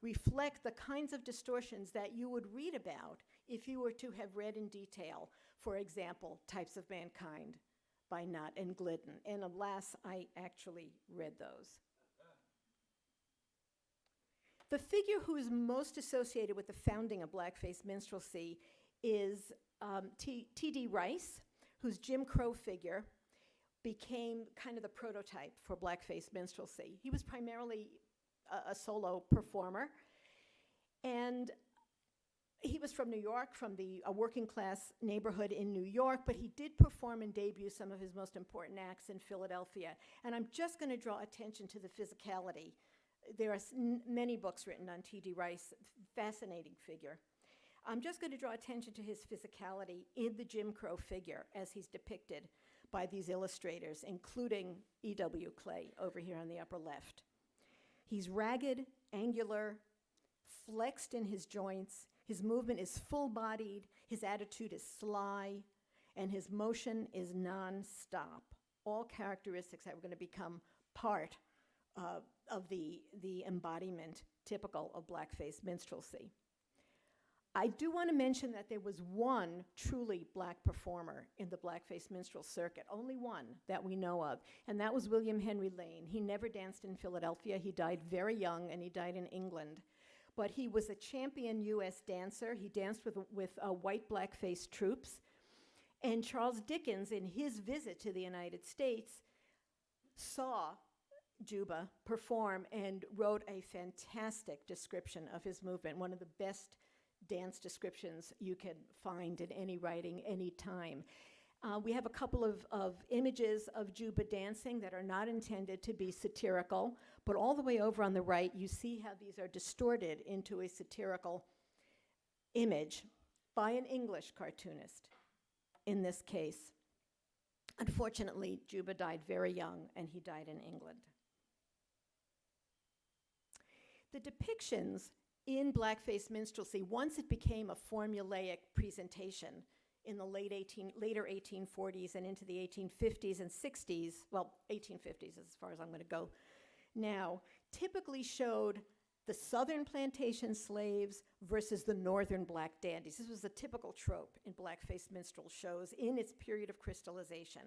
S2: reflect the kinds of distortions that you would read about if you were to have read in detail, for example, Types of Mankind by Nutt and Glidden. And alas, I actually read those. The figure who is most associated with the founding of blackface minstrelsy is T.D. Rice, whose Jim Crow figure became kind of the prototype for blackface minstrelsy. He was primarily a solo performer, and he was from New York, from a working class neighborhood in New York, but he did perform and debut some of his most important acts in Philadelphia. And I'm just going to draw attention to the physicality. There are many books written on T.D. Rice, fascinating figure. I'm just going to draw attention to his physicality in the Jim Crow figure as he's depicted by these illustrators, including E.W. Clay over here on the upper left. He's ragged, angular, flexed in his joints. His movement is full-bodied, his attitude is sly, and his motion is non-stop. All characteristics that were going to become part of the embodiment typical of blackface minstrelsy. I do want to mention that there was one truly black performer in the blackface minstrel circuit, only one that we know of, and that was William Henry Lane. He never danced in Philadelphia. He died very young, and he died in England. But he was a champion U.S. dancer. He danced with white blackface troops. And Charles Dickens, in his visit to the United States, saw Juba perform and wrote a fantastic description of his movement, one of the best dance descriptions you can find in any writing, any time. We have a couple of images of Juba dancing that are not intended to be satirical, but all the way over on the right, you see how these are distorted into a satirical image by an English cartoonist in this case. Unfortunately, Juba died very young, and he died in England. The depictions in blackface minstrelsy, once it became a formulaic presentation in the later 1840s and into the 1850s and 60s, well, 1850s is as far as I'm going to go now, typically showed the southern plantation slaves versus the northern black dandies. This was a typical trope in blackface minstrel shows in its period of crystallization.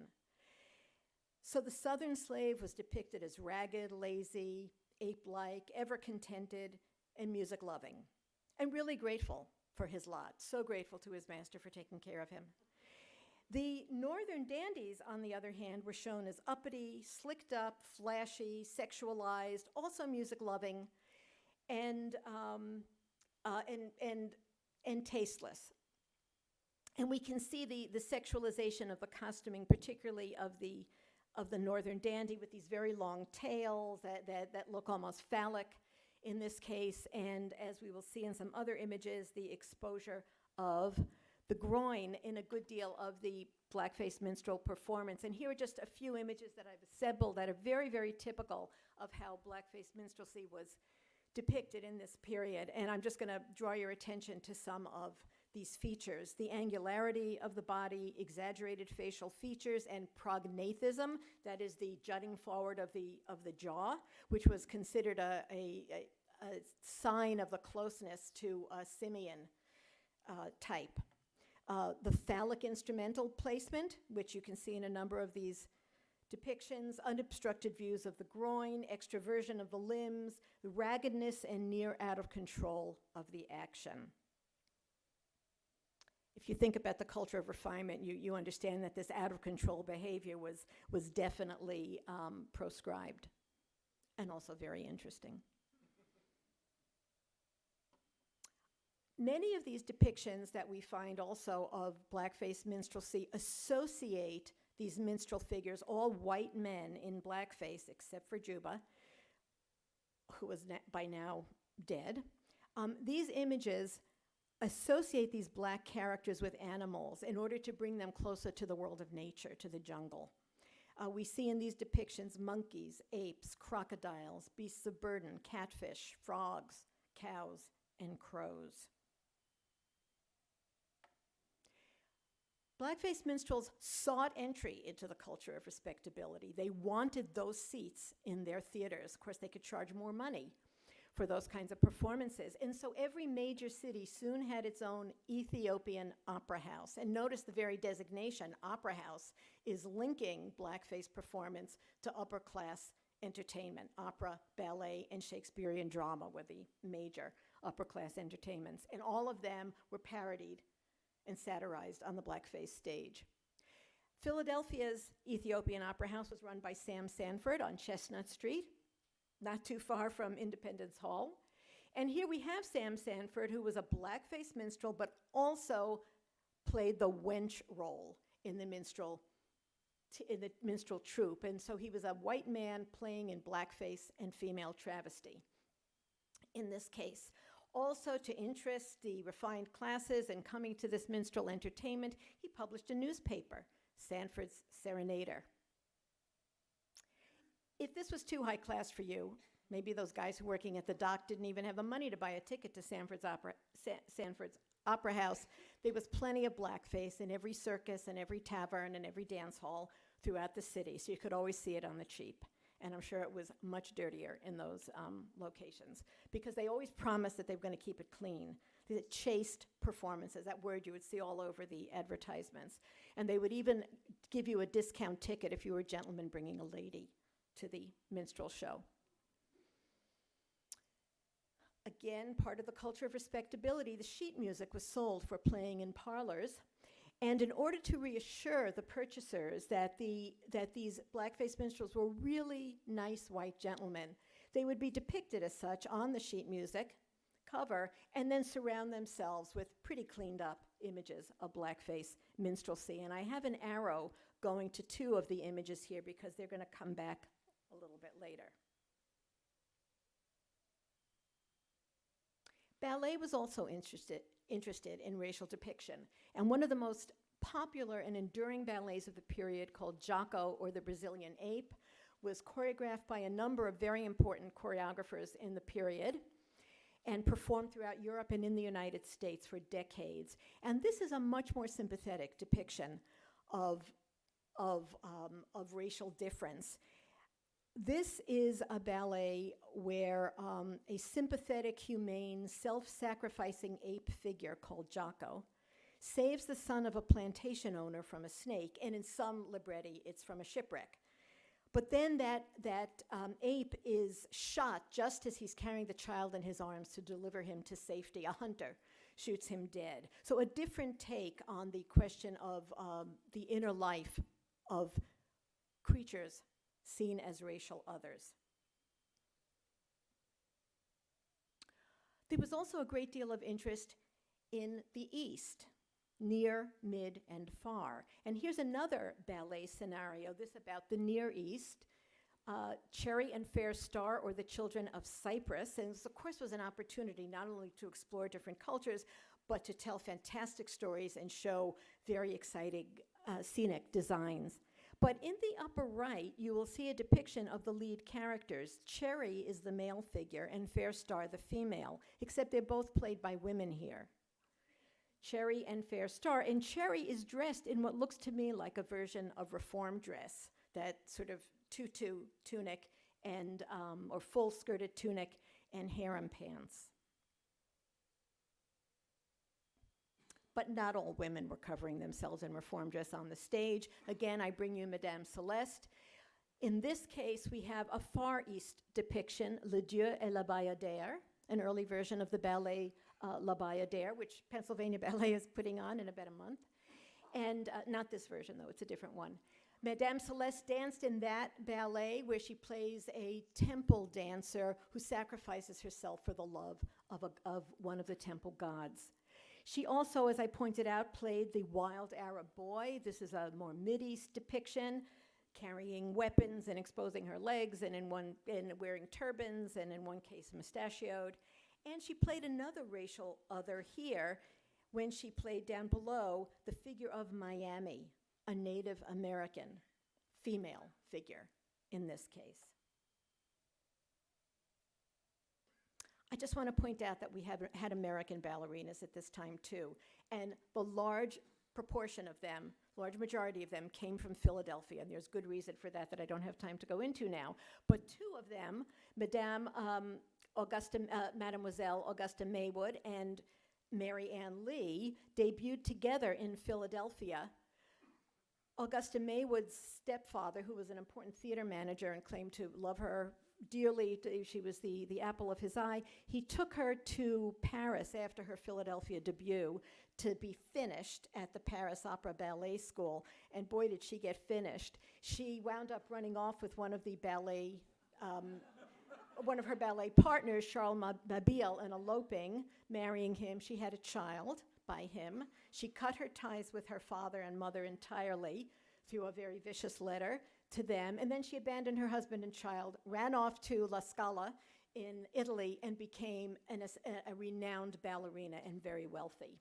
S2: So the southern slave was depicted as ragged, lazy, ape-like, ever-contented, and music-loving, and really grateful for his lot, so grateful to his master for taking care of him. The northern dandies, on the other hand, were shown as uppity, slicked up, flashy, sexualized, also music-loving, and tasteless. And we can see the sexualization of the costuming, particularly of the northern dandy, with these very long tails that look almost phallic in this case, and as we will see in some other images, the exposure of the groin in a good deal of the blackface minstrel performance. And here are just a few images that I've assembled that are very, very typical of how blackface minstrelsy was depicted in this period. And I'm just going to draw your attention to some of these features. The angularity of the body, exaggerated facial features, and prognathism, that is the jutting forward of the jaw, which was considered a sign of the closeness to a simian type. The phallic instrumental placement, which you can see in a number of these depictions, unobstructed views of the groin, extroversion of the limbs, the raggedness and near out of control of the action. If you think about the culture of refinement, you understand that this out of control behavior was definitely proscribed, and also very interesting. Many of these depictions that we find also of blackface minstrelsy associate these minstrel figures, all white men in blackface, except for Juba, who was by now dead. These images associate these black characters with animals in order to bring them closer to the world of nature, to the jungle. We see in these depictions monkeys, apes, crocodiles, beasts of burden, catfish, frogs, cows, and crows. Blackface minstrels sought entry into the culture of respectability. They wanted those seats in their theaters. Of course, they could charge more money for those kinds of performances. And so every major city soon had its own Ethiopian opera house. And notice the very designation, opera house, is linking blackface performance to upper class entertainment. Opera, ballet, and Shakespearean drama were the major upper class entertainments. And all of them were parodied and satirized on the blackface stage. Philadelphia's Ethiopian Opera House was run by Sam Sanford on Chestnut Street, not too far from Independence Hall. And here we have Sam Sanford, who was a blackface minstrel, but also played the wench role in the minstrel troupe. And so he was a white man playing in blackface and female travesty in this case. Also, to interest the refined classes in coming to this minstrel entertainment, he published a newspaper, Sanford's Serenader. If this was too high class for you, maybe those guys who are working at the dock didn't even have the money to buy a ticket to Sanford's Opera House, there was plenty of blackface in every circus and every tavern and every dance hall throughout the city, so you could always see it on the cheap. And I'm sure it was much dirtier in those locations because they always promised that they were going to keep it clean. The chaste performances, that word you would see all over the advertisements. And they would even give you a discount ticket if you were a gentleman bringing a lady to the minstrel show. Again, part of the culture of respectability, the sheet music was sold for playing in parlors. And in order to reassure the purchasers that these blackface minstrels were really nice white gentlemen, they would be depicted as such on the sheet music cover and then surround themselves with pretty cleaned up images of blackface minstrelsy. And I have an arrow going to two of the images here because they're going to come back a little bit later. Ballet was also interested in racial depiction. And one of the most popular and enduring ballets of the period, called Jocko, or the Brazilian Ape, was choreographed by a number of very important choreographers in the period and performed throughout Europe and in the United States for decades. And this is a much more sympathetic depiction of racial difference. This is a ballet where a sympathetic, humane, self-sacrificing ape figure called Jocko saves the son of a plantation owner from a snake, and in some libretti, it's from a shipwreck. But then that ape is shot just as he's carrying the child in his arms to deliver him to safety. A hunter shoots him dead. So a different take on the question of the inner life of creatures seen as racial others. There was also a great deal of interest in the East, near, mid, and far. And here's another ballet scenario, this about the Near East, Cherry and Fair Star, or the Children of Cyprus. And this, of course, was an opportunity not only to explore different cultures, but to tell fantastic stories and show very exciting scenic designs. But in the upper right, you will see a depiction of the lead characters. Cherry is the male figure and Fair Star the female, except they're both played by women here. Cherry and Fair Star, and Cherry is dressed in what looks to me like a version of reform dress, that sort of tutu tunic and or full-skirted tunic and harem pants. But not all women were covering themselves in reform dress on the stage. Again, I bring you Madame Celeste. In this case, we have a Far East depiction, Le Dieu et la Bayadère, an early version of the ballet La Bayadère, which Pennsylvania Ballet is putting on in about a month. And not this version, though, it's a different one. Madame Celeste danced in that ballet where she plays a temple dancer who sacrifices herself for the love of one of the temple gods. She also, as I pointed out, played the wild Arab boy. This is a more Mideast depiction, carrying weapons and exposing her legs, and wearing turbans, and in one case mustachioed. And she played another racial other here when she played down below the figure of Miami, a Native American female figure in this case. I just want to point out that we have had American ballerinas at this time too, and the large proportion of them, large majority of them, came from Philadelphia, and there's good reason for that I don't have time to go into now. But two of them, Mademoiselle Augusta Maywood and Mary Ann Lee, debuted together in Philadelphia. Augusta Maywood's stepfather, who was an important theater manager and claimed to love her dearly, she was the apple of his eye, he took her to Paris after her Philadelphia debut to be finished at the Paris Opera Ballet School, and boy did she get finished. She wound up running off with one of the ballet, one of her ballet partners, Charles Mabille, and eloping, marrying him. She had a child by him. She cut her ties with her father and mother entirely through a very vicious letter to them, and then she abandoned her husband and child, ran off to La Scala in Italy, and became a renowned ballerina and very wealthy.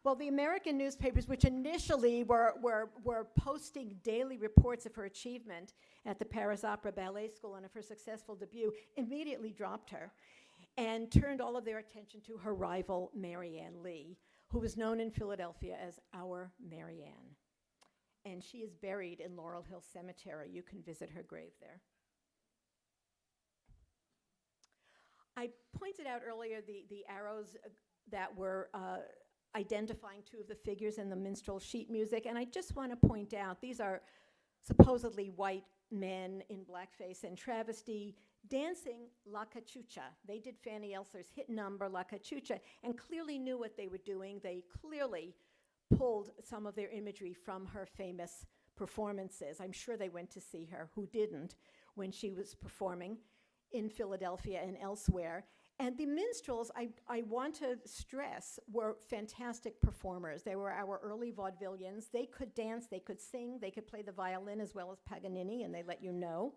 S2: Well, the American newspapers, which initially were posting daily reports of her achievement at the Paris Opera Ballet School and of her successful debut, immediately dropped her and turned all of their attention to her rival, Mary Ann Lee, who was known in Philadelphia as Our Mary Ann. And she is buried in Laurel Hill Cemetery. You can visit her grave there. I pointed out earlier the arrows that were identifying two of the figures in the minstrel sheet music, and I just want to point out these are supposedly white men in blackface and travesty dancing La Cachucha. They did Fanny Elser's hit number La Cachucha and clearly knew what they were doing. They clearly pulled some of their imagery from her famous performances. I'm sure they went to see her, who didn't, when she was performing in Philadelphia and elsewhere. And the minstrels, I want to stress, were fantastic performers. They were our early vaudevillians. They could dance, they could sing, they could play the violin as well as Paganini, and they let you know.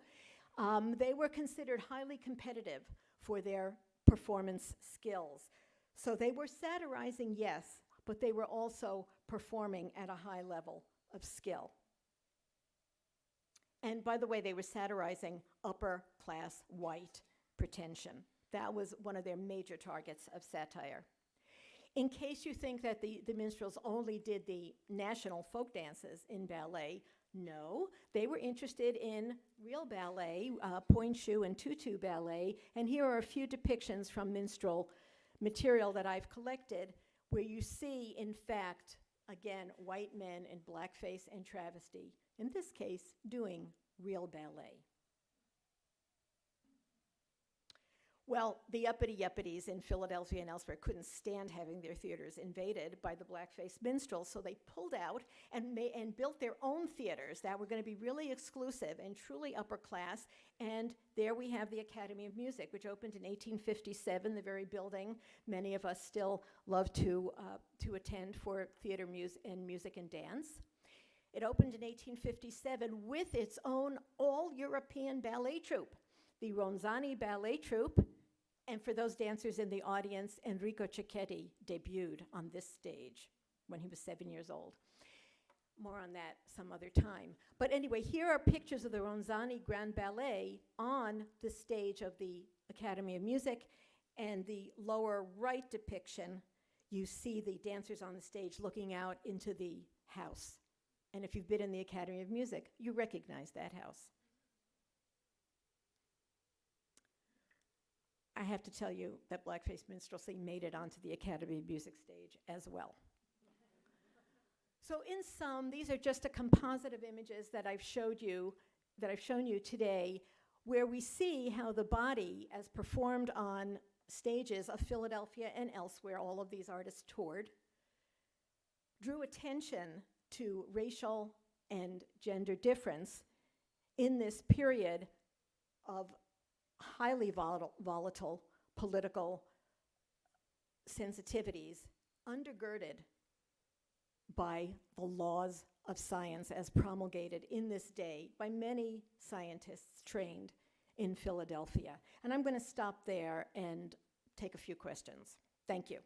S2: They were considered highly competitive for their performance skills. So they were satirizing, yes, but they were also performing at a high level of skill. And by the way, they were satirizing upper class white pretension. That was one of their major targets of satire. In case you think that the minstrels only did the national folk dances in ballet, no, they were interested in real ballet, pointe-shoe and tutu ballet, and here are a few depictions from minstrel material that I've collected where you see, in fact, again, white men in blackface and travesty, in this case, doing real ballet. Well, the uppity-yuppities in Philadelphia and elsewhere couldn't stand having their theaters invaded by the blackface minstrels, so they pulled out and built their own theaters that were going to be really exclusive and truly upper class. And there we have the Academy of Music, which opened in 1857, the very building many of us still love to attend for theater music and dance. It opened in 1857 with its own all-European ballet troupe, the Ronzani Ballet Troupe, and for those dancers in the audience, Enrico Cicchetti debuted on this stage when he was 7 years old. More on that some other time. But anyway, here are pictures of the Ronzani Grand Ballet on the stage of the Academy of Music, and the lower right depiction, you see the dancers on the stage looking out into the house. And if you've been in the Academy of Music, you recognize that house. I have to tell you that blackface minstrelsy made it onto the Academy of Music stage as well. So in sum, these are just a composite of images that I've shown you today, where we see how the body, as performed on stages of Philadelphia and elsewhere, all of these artists toured, drew attention to racial and gender difference in this period of highly volatile political sensitivities, undergirded by the laws of science as promulgated in this day by many scientists trained in Philadelphia. And I'm going to stop there and take a few questions. Thank you.